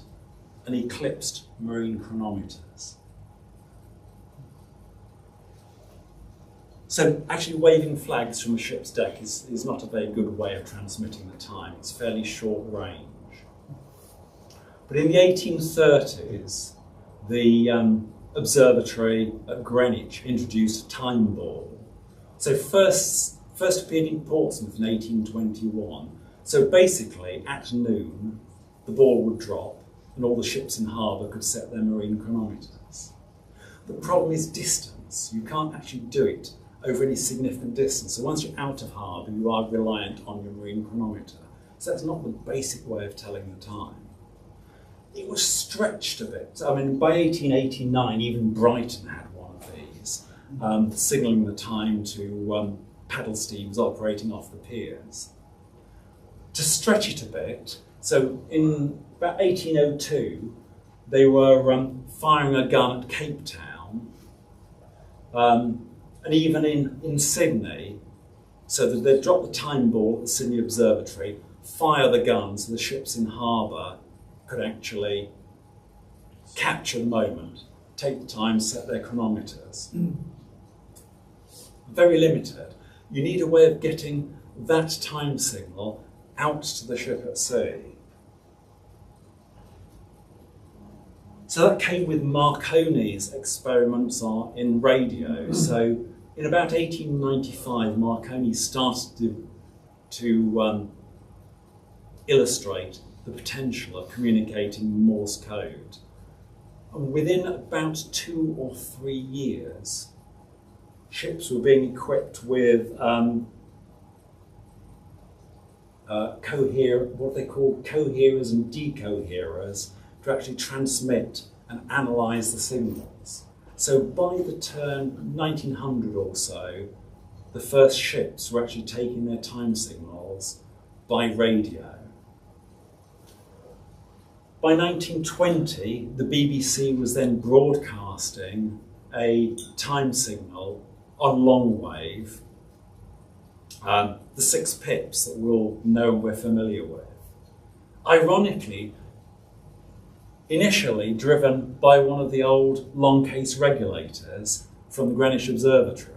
and eclipsed marine chronometers. So actually waving flags from a ship's deck is not a very good way of transmitting the time. It's fairly short range. But in the 1830s, the observatory at Greenwich introduced a time ball. So first appeared in Portsmouth in 1821. So basically, at noon, the ball would drop and all the ships in harbour could set their marine chronometers. The problem is distance. You can't actually do it over any significant distance. So once you're out of harbour, you are reliant on your marine chronometer. So that's not the basic way of telling the time. It was stretched a bit. I mean, by 1889, even Brighton had one of these, signalling the time to paddle steams operating off the piers. To stretch it a bit, so in about 1802, they were firing a gun at Cape Town, and even in Sydney, so that they'd drop the time ball at the Sydney Observatory, fire the gun so the ships in harbour could actually capture the moment, take the time, set their chronometers. Very limited. You need a way of getting that time signal out to the ship at sea. So that came with Marconi's experiments in radio. So in about 1895, Marconi started to illustrate the potential of communicating Morse code. And within about 2 or 3 years, ships were being equipped with what they called coherers and decoherers to actually transmit and analyse the signals. So by the turn 1900 or so, the first ships were actually taking their time signals by radio. By 1920, the BBC was then broadcasting a time signal on long wave, the 6 pips that we all know and we're familiar with. Ironically, initially driven by one of the old long case regulators from the Greenwich Observatory.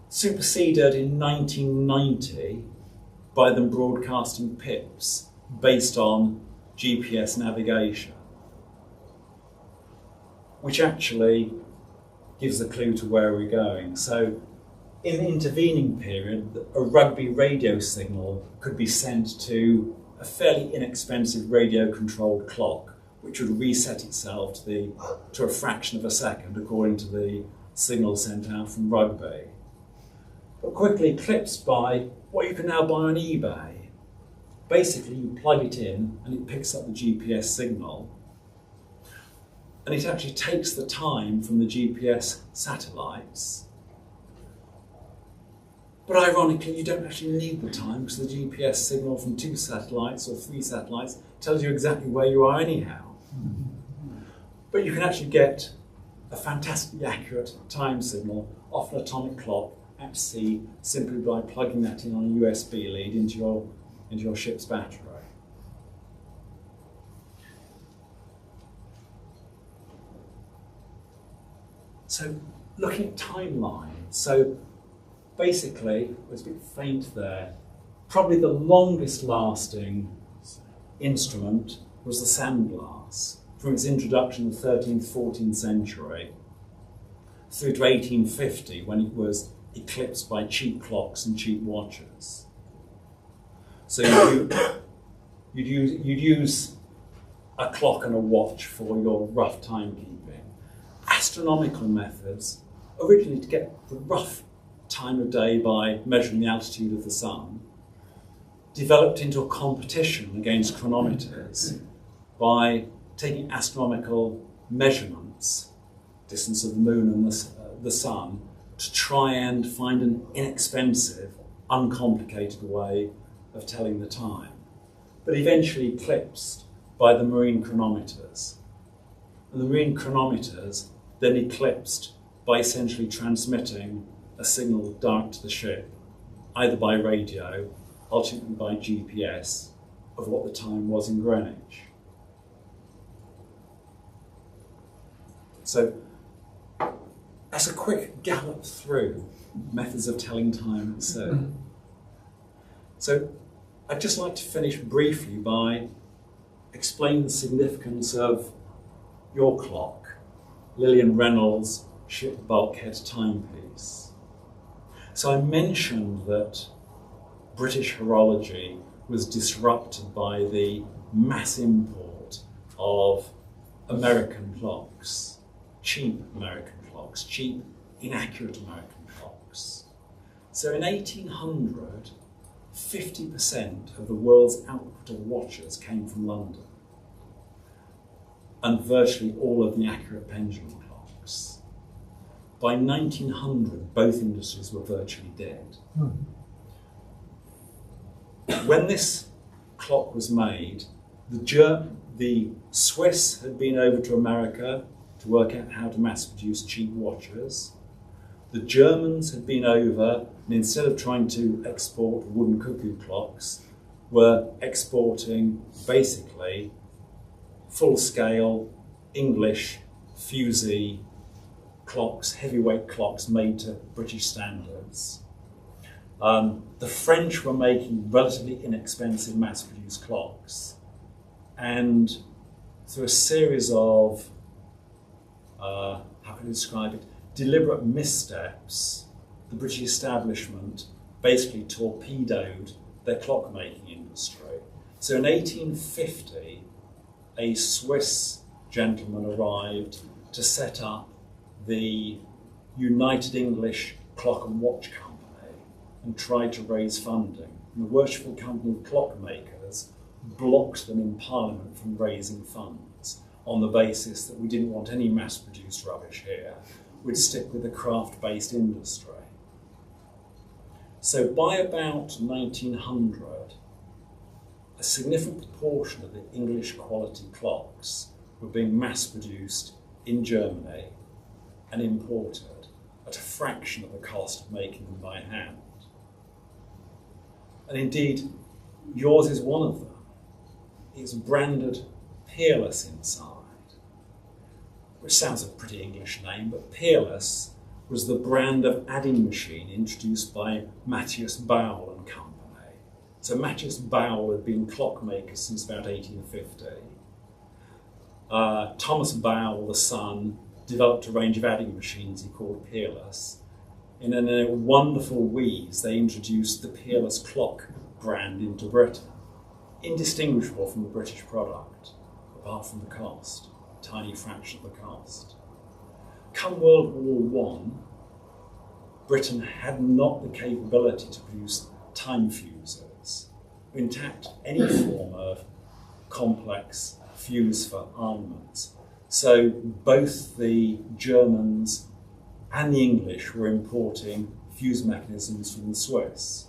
Superseded in 1990 by them broadcasting pips based on GPS navigation, which actually gives a clue to where we're going. So in the intervening period, a rugby radio signal could be sent to a fairly inexpensive radio-controlled clock, which would reset itself to a fraction of a second according to the signal sent out from rugby. But quickly eclipsed by what you can now buy on eBay. Basically, you plug it in and it picks up the GPS signal, and it actually takes the time from the GPS satellites. But ironically, you don't actually need the time because the GPS signal from 2 satellites or 3 satellites tells you exactly where you are anyhow. But you can actually get a fantastically accurate time signal off an atomic clock at sea simply by plugging that in on a USB lead into your ship's battery. So looking at timelines, so basically, it was a bit faint there, probably the longest lasting instrument was the sandglass, from its introduction in the 13th, 14th century through to 1850 when it was eclipsed by cheap clocks and cheap watches. So you'd use a clock and a watch for your rough timekeeping. Astronomical methods, originally to get the rough time of day by measuring the altitude of the sun, developed into a competition against chronometers by taking astronomical measurements, distance of the moon and the sun, to try and find an inexpensive, uncomplicated way of telling the time, but eventually eclipsed by the marine chronometers. And the marine chronometers then eclipsed by essentially transmitting a signal direct to the ship, either by radio, ultimately by GPS, of what the time was in Greenwich. So that's a quick gallop through methods of telling time at sea. So I'd just like to finish briefly by explaining the significance of your clock, Lillian Reynolds' ship bulkhead timepiece. So I mentioned that British horology was disrupted by the mass import of American clocks, cheap American clocks, cheap, inaccurate American clocks. So in 1800, 50% of the world's output of watches came from London, and virtually all of the accurate pendulum clocks. By 1900, both industries were virtually dead. When this clock was made, the Swiss had been over to America to work out how to mass produce cheap watches. The Germans had been over, and instead of trying to export wooden cuckoo clocks, were exporting basically full-scale English fusee clocks, heavyweight clocks made to British standards. The French were making relatively inexpensive mass-produced clocks, and through a series of, how can I describe it, deliberate missteps, the British establishment basically torpedoed their clockmaking industry. So in 1850, a Swiss gentleman arrived to set up the United English Clock and Watch Company and tried to raise funding. And the Worshipful Company of Clockmakers blocked them in Parliament from raising funds on the basis that we didn't want any mass-produced rubbish here. We'd stick with the craft-based industry. So by about 1900, a significant proportion of the English quality clocks were being mass-produced in Germany and imported at a fraction of the cost of making them by hand. And indeed, yours is one of them. It's branded Peerless inside, which sounds a pretty English name, but Peerless was the brand of adding machine introduced by Matthias Bowell and Company. So Matthias Bowell had been clockmaker since about 1850. Thomas Bowell, the son, developed a range of adding machines he called Peerless. And in a wonderful wheeze, they introduced the Peerless clock brand into Britain, indistinguishable from the British product, apart from the cost, a tiny fraction of the cost. Come World War I, Britain had not the capability to produce time fusers, in fact, any form of complex fuse for armaments. So both the Germans and the English were importing fuse mechanisms from the Swiss,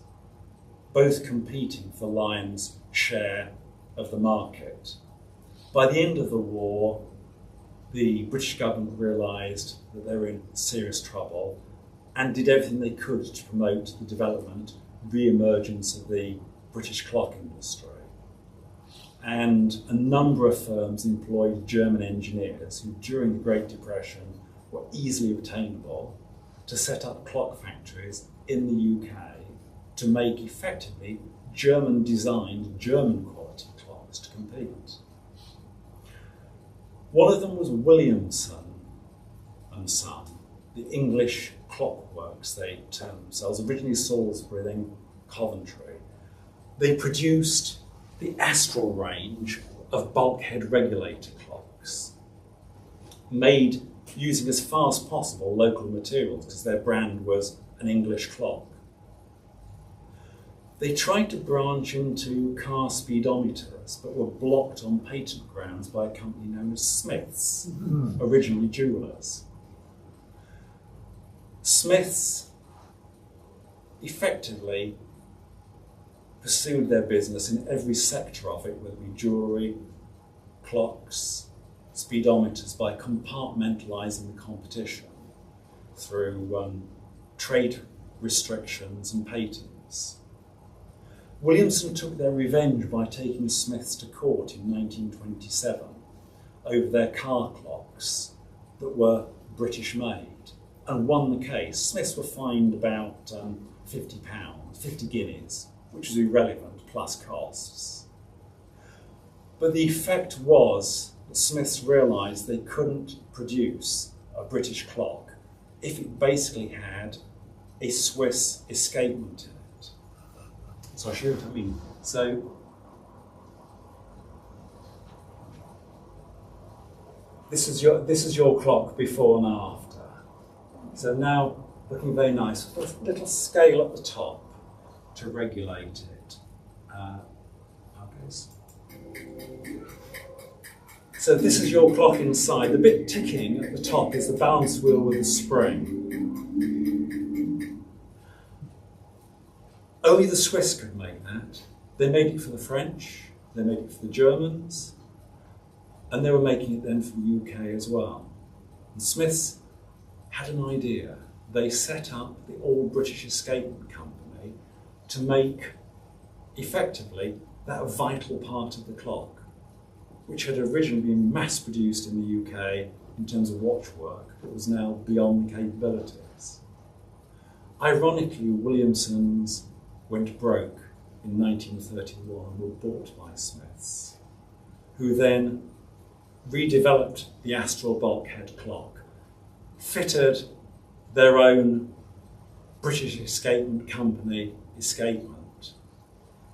both competing for Lion's share of the market. By the end of the war, the British government realised that they were in serious trouble and did everything they could to promote the development, re-emergence of the British clock industry. And a number of firms employed German engineers who, during the Great Depression, were easily obtainable to set up clock factories in the UK to make effectively German-designed, German-quality clocks to compete. One of them was Williamson and Son, the English clockworks, they termed themselves, originally Salisbury, then Coventry. They produced the Astral range of bulkhead regulator clocks, made using as far as possible local materials because their brand was an English clock. They tried to branch into car speedometers, but were blocked on patent grounds by a company known as Smiths, originally jewellers. Smiths effectively pursued their business in every sector of it, whether it be jewellery, clocks, speedometers, by compartmentalising the competition through trade restrictions and patents. Williamson took their revenge by taking Smiths to court in 1927 over their car clocks that were British made and won the case. Smiths were fined about £50, 50 guineas, which was irrelevant, plus costs. But the effect was that Smiths realised they couldn't produce a British clock if it basically had a Swiss escapement in it. So I show you what I mean. So this is your clock before and after. So now looking very nice. Put a little scale at the top to regulate it. So this is your clock inside. The bit ticking at the top is the balance wheel with the spring. Only the Swiss could make that. They made it for the French, they made it for the Germans, and they were making it then for the UK as well. And Smiths had an idea. They set up the All British Escapement Company to make, effectively, that vital part of the clock, which had originally been mass-produced in the UK in terms of watchwork, but was now beyond capabilities. Ironically, Williamson's went broke in 1931 and were bought by Smiths, who then redeveloped the Astral bulkhead clock, fitted their own British Escapement Company escapement,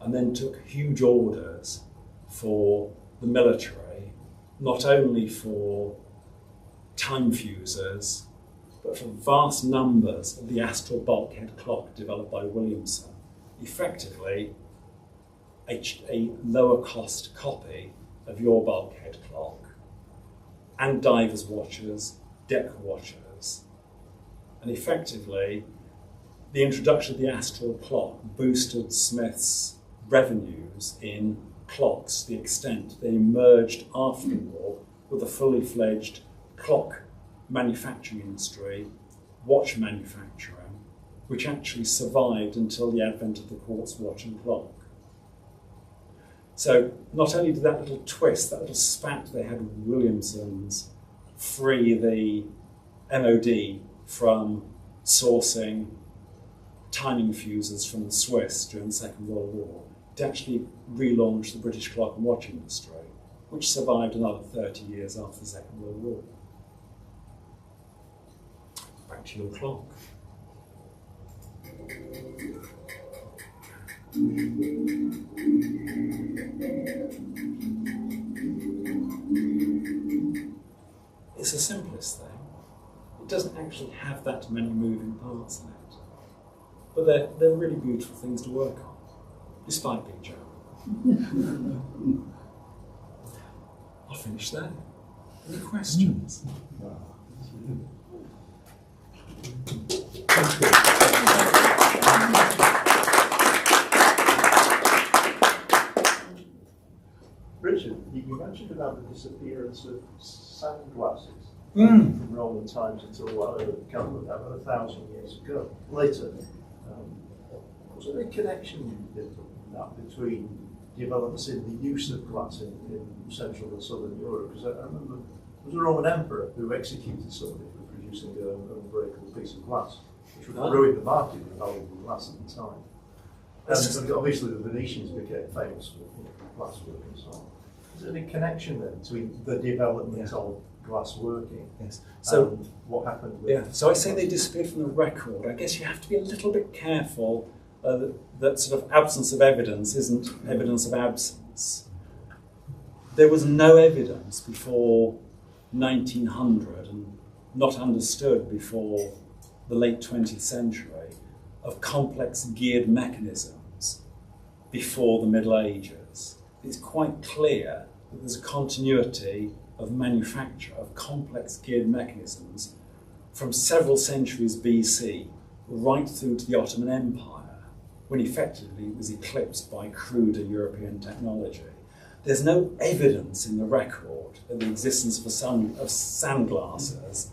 and then took huge orders for the military, not only for time fusers, but for vast numbers of the Astral bulkhead clock developed by Williamson. Effectively, a lower cost copy of your bulkhead clock, and divers' watches, deck watches, and effectively the introduction of the Astral clock boosted Smiths' revenues in clocks to the extent they emerged after the war with a fully fledged clock manufacturing industry, watch manufacturing, which actually survived until the advent of the quartz watch and clock. So not only did that little twist, that little spat they had with Williamson's free the MOD from sourcing timing fuses from the Swiss during the Second World War, it actually relaunched the British clock and watch industry, which survived another 30 years after the Second World War. Back to your clock. It's the simplest thing. It doesn't actually have that many moving parts in it. But they're really beautiful things to work on, despite being German. I'll finish there. Any questions? Richard, you mentioned about the disappearance of sunglasses from Roman times until about 1,000 years ago. Later, was there a connection between developments in the use of glass in Central and Southern Europe? Because I remember there was a Roman emperor who executed somebody for producing an unbreakable piece of glass, which would ruin the market with valuable glass at the time. And obviously the Venetians became famous for glasswork and so on. Is there any connection then between the development of glass working? Yes. So and what happened with So I say they disappeared from the record. I guess you have to be a little bit careful that sort of absence of evidence isn't evidence of absence. There was no evidence before 1900 and not understood before the late 20th century of complex geared mechanisms before the Middle Ages. It's quite clear that there's a continuity of manufacture of complex geared mechanisms from several centuries BC right through to the Ottoman Empire, when effectively it was eclipsed by cruder European technology. There's no evidence in the record of the existence of sandglasses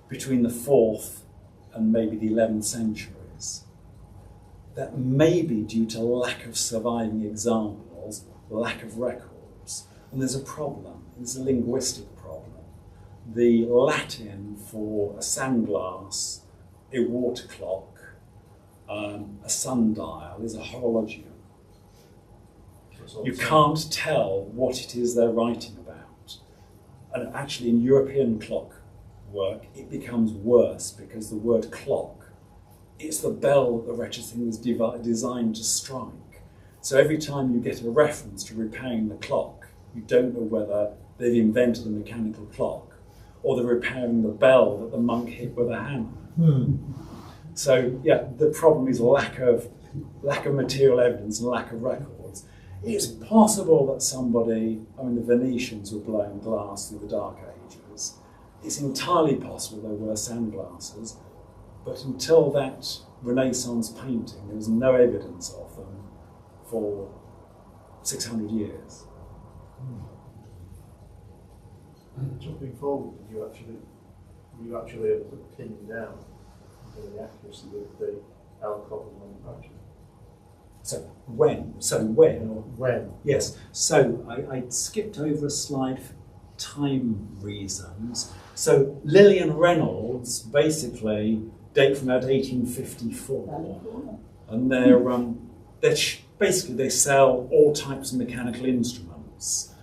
between the 4th and maybe the 11th centuries. That may be due to lack of surviving examples, lack of records. And there's a problem, it's a linguistic problem. The Latin for a sandglass, a water clock, a sundial is a horologium. You can't tell what it is they're writing about. And actually in European clock work, it becomes worse because the word clock, it's the bell that the wretched thing was designed to strike. So every time you get a reference to repairing the clock, you don't know whether they've invented a mechanical clock or they're repairing the bell that the monk hit with a hammer. So yeah, the problem is lack of material evidence and lack of records. It's possible that the Venetians were blowing glass through the Dark Ages. It's entirely possible there were sandglasses, but until that Renaissance painting, there was no evidence of them for 600 years. Jumping forward, were you actually able to pin down the accuracy of the alcohol manufacturing? So when? Yes. So I skipped over a slide for time reasons. So Lillian Reynolds basically date from about 1854, and they sell all types of mechanical instruments.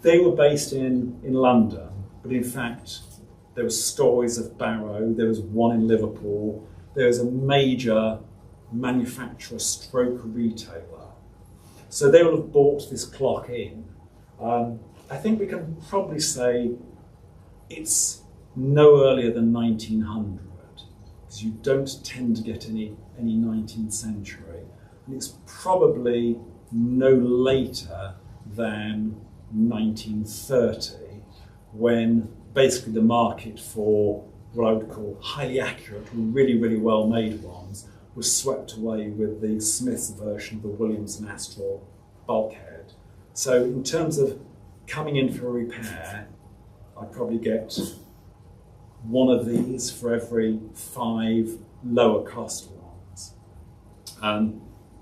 They were based in London, but in fact there were stories of Barrow. There was one in Liverpool. There was a major manufacturer stroke retailer. So they will have bought this clock in. I think we can probably say it's no earlier than 1900, because you don't tend to get any 19th century. And it's probably no later than 1930, when basically the market for what I would call highly accurate, really, really well-made ones was swept away with the Smith's version of the Williams and Astral bulkhead. So in terms of coming in for a repair, I'd probably get one of these for every 5 lower cost ones.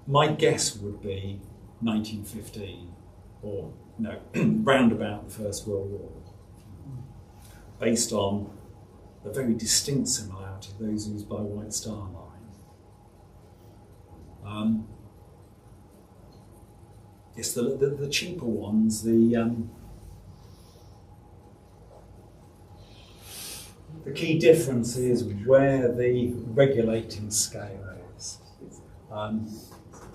My guess would be 1915, or no, round about the First World War, based on a very distinct similarity to those used by White Star Line. Yes, the cheaper ones, the key difference is where the regulating scale is.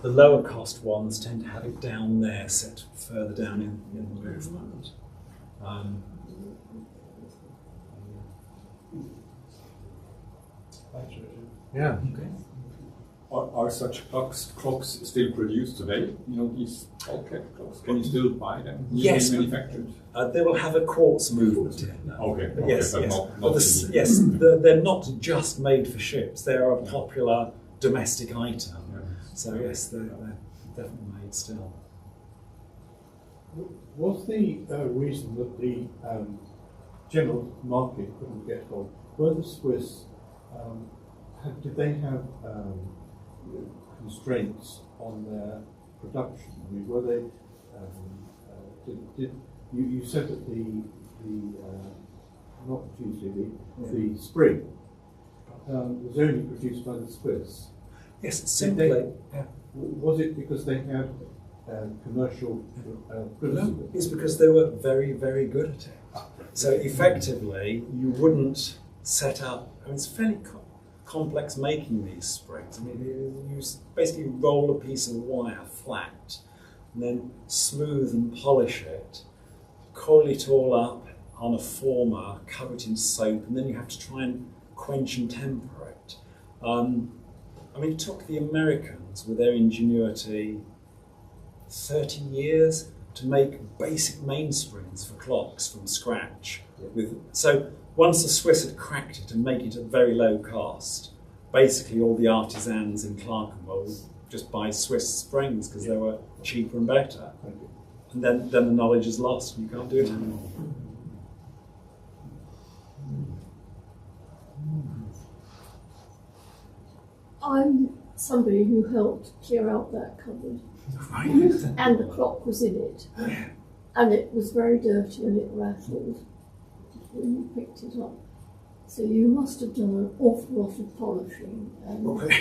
The lower cost ones tend to have it down there, set further down in the movement. Yeah. Okay. Are such clocks still produced today? You know, these bulkhead clocks. Can you still buy them? Yes. Manufactured? They will have a quartz movement in them. Okay. But yes, but yes. not But they're not just made for ships. They are a popular domestic item. Yeah. So yes, they're definitely made still. Was the reason that the general market couldn't get hold? Were the Swiss, did they have constraints on their production? I mean, were they? Did you said that the not usually the spring was only produced by the Swiss? Yes, simply. Was it because they had commercial No, criticism? it's because they were very, very good at it. So effectively, you wouldn't set up, I mean, it's fairly complex making these springs. I mean, you basically roll a piece of wire flat and then smooth and polish it, coil it all up on a former, cover it in soap, and then you have to try and quench and temper it. I mean, it took the Americans, with their ingenuity, 30 years to make basic mainsprings for clocks from scratch. So once the Swiss had cracked it and made it at very low cost, basically all the artisans in Clerkenwell would just buy Swiss springs because they were cheaper and better. And then the knowledge is lost and you can't do it anymore. I'm somebody who helped clear out that cupboard. Right. And the clock was in it. And it was very dirty and it rattled when you picked it up. So you must have done an awful lot of polishing.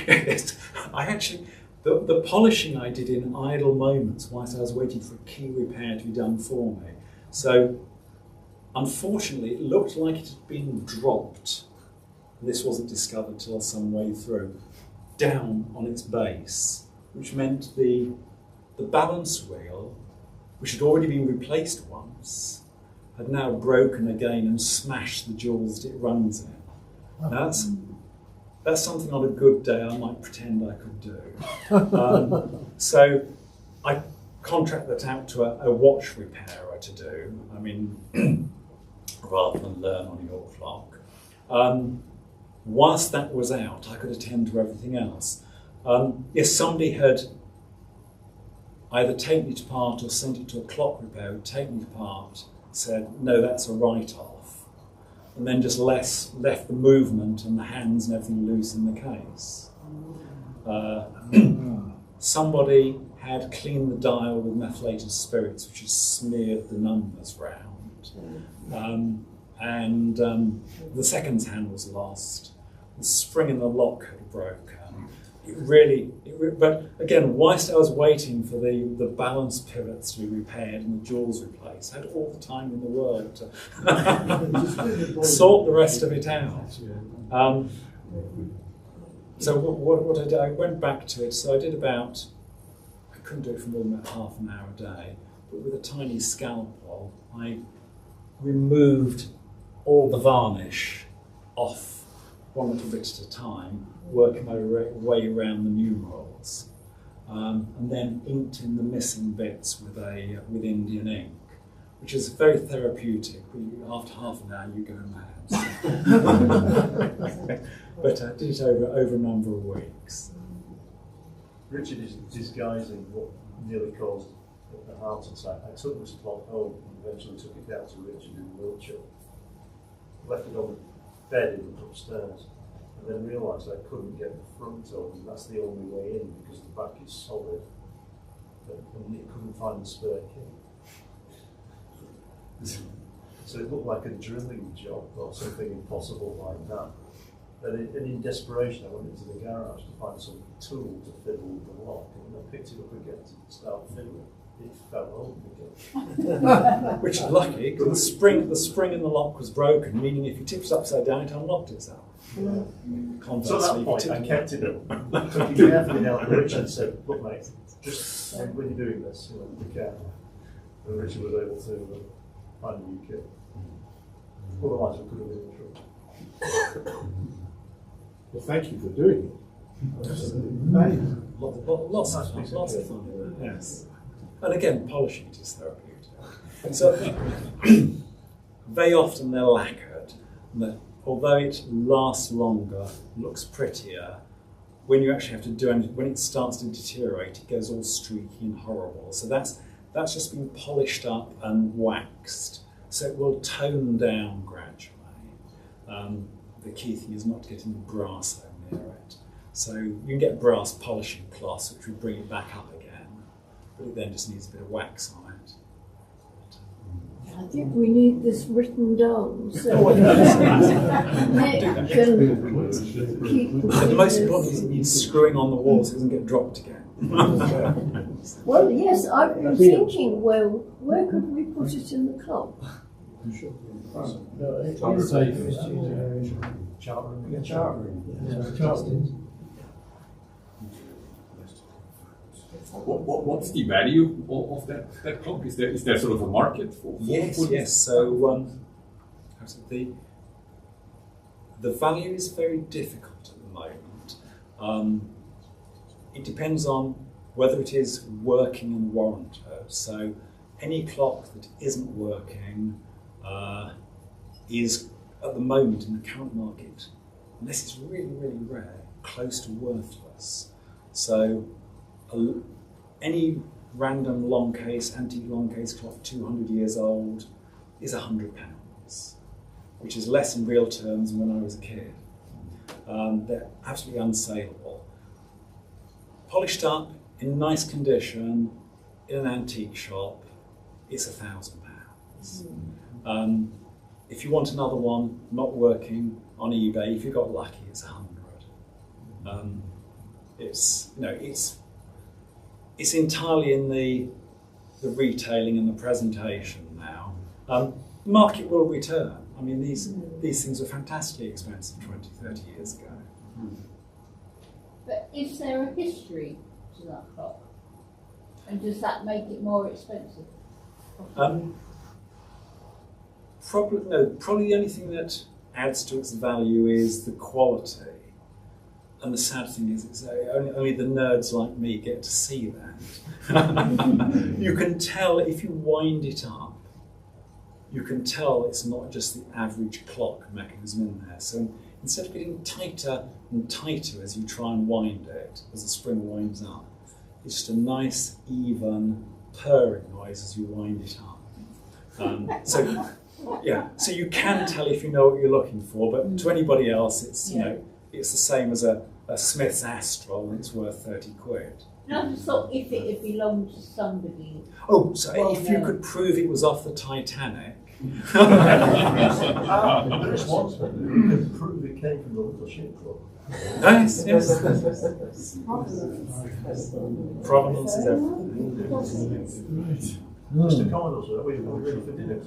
Yes, I actually, the polishing I did in idle moments whilst I was waiting for a key repair to be done for me. So unfortunately it looked like it had been dropped. This wasn't discovered till some way through, down on its base, which meant the balance wheel, which had already been replaced once, had now broken again and smashed the jewels that it runs in. Now that's something on a good day I might pretend I could do. So I contract that out to a watch repairer to do, I mean, rather than learn on your clock. Whilst that was out, I could attend to everything else. If somebody had either taken it apart or sent it to a clock repair who'd taken it apart, said, no, that's a write-off, and then just left the movement and the hands and everything loose in the case. Somebody had cleaned the dial with methylated spirits, which has smeared the numbers round, and the seconds hand was lost. The spring in the lock had broken. But again, whilst I was waiting for the balance pivots to be repaired and the jewels replaced, I had all the time in the world to sort the rest of it out. So what I did, I went back to it. So I did about, I couldn't do it for more than about half an hour a day, but with a tiny scalpel, I removed all the varnish off one little bit at a time, working my way around the numerals, and then inked in the missing bits with Indian ink, which is very therapeutic. After half an hour, you go mad. But I did it over a number of weeks. Richard is disguising what nearly caused a heart attack. I took this clock home and eventually took it out to Richard in Wiltshire. Left it on the bed in the upstairs, and then realised I couldn't get the front on, and that's the only way in because the back is solid, and he couldn't find the spare key. So it looked like a drilling job or something impossible like that. And in desperation, I went into the garage to find some tool to fiddle with the lock, and when I picked it up again to start fiddling, it fell open again. Which is lucky, because the spring in the lock was broken, meaning if you tipped it upside down, it unlocked itself. So at that point, I kept it up, took it carefully down to Richard and said, look mate, just when you're doing this, be careful. And Richard was able to find a new kit. Otherwise, we could have been in trouble. Well, thank you for doing it. Amazing. Lots of fun, yes. And again, polishing it is therapeutic. So very often they're lacquered, and although it lasts longer, looks prettier, when you actually have to do anything, when it starts to deteriorate, it goes all streaky and horrible. So that's just been polished up and waxed, so it will tone down gradually. The key thing is not to get any brass near it. So you can get brass polishing cloths, which would bring it back up again, but it then just needs a bit of wax on it. I think we need this written down so Nick can keep But the most important thing is it needs screwing on the wall so it doesn't get dropped again. Well, yes, I've been thinking, well, where could we put it in the club? I'd say What's the value of that clock? Is there sort of a market for Yes. So the value is very difficult at the moment. It depends on whether it is working and warranted. So any clock that isn't working is at the moment in the current market, unless it's really, really rare, close to worthless. So any random long case, antique long case clock 200 years old is £100, which is less in real terms than when I was a kid. They're absolutely unsaleable. Polished up, in nice condition, in an antique shop, it's £1,000. If you want another one not working on eBay, if you got lucky, it's 100. It's entirely in the retailing and the presentation now. The market will return. I mean, these things were fantastically expensive 20, 30 years ago. But is there a history to that clock? And does that make it more expensive? Probably the only thing that adds to its value is the quality. And the sad thing is, it's only the nerds like me get to see that. You can tell if you wind it up, you can tell it's not just the average clock mechanism in there. So instead of getting tighter and tighter as you try and wind it, as the spring winds up, it's just a nice, even purring noise as you wind it up. So you can tell if you know what you're looking for, but to anybody else, it's it's the same as a Smith's Astral, and it's worth 30 quid. And I just thought if it had belonged to somebody. Oh, so if you could prove it was off the Titanic. There is one thing, you can prove it came from the little ship club. Yes. Provenance is everything. Mr. Commodore, sir, we were ready for dinner.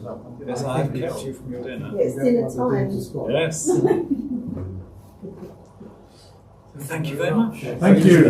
Yes, I have kept you from your dinner. It's dinner time. Yes. Thank you very much. Thank you.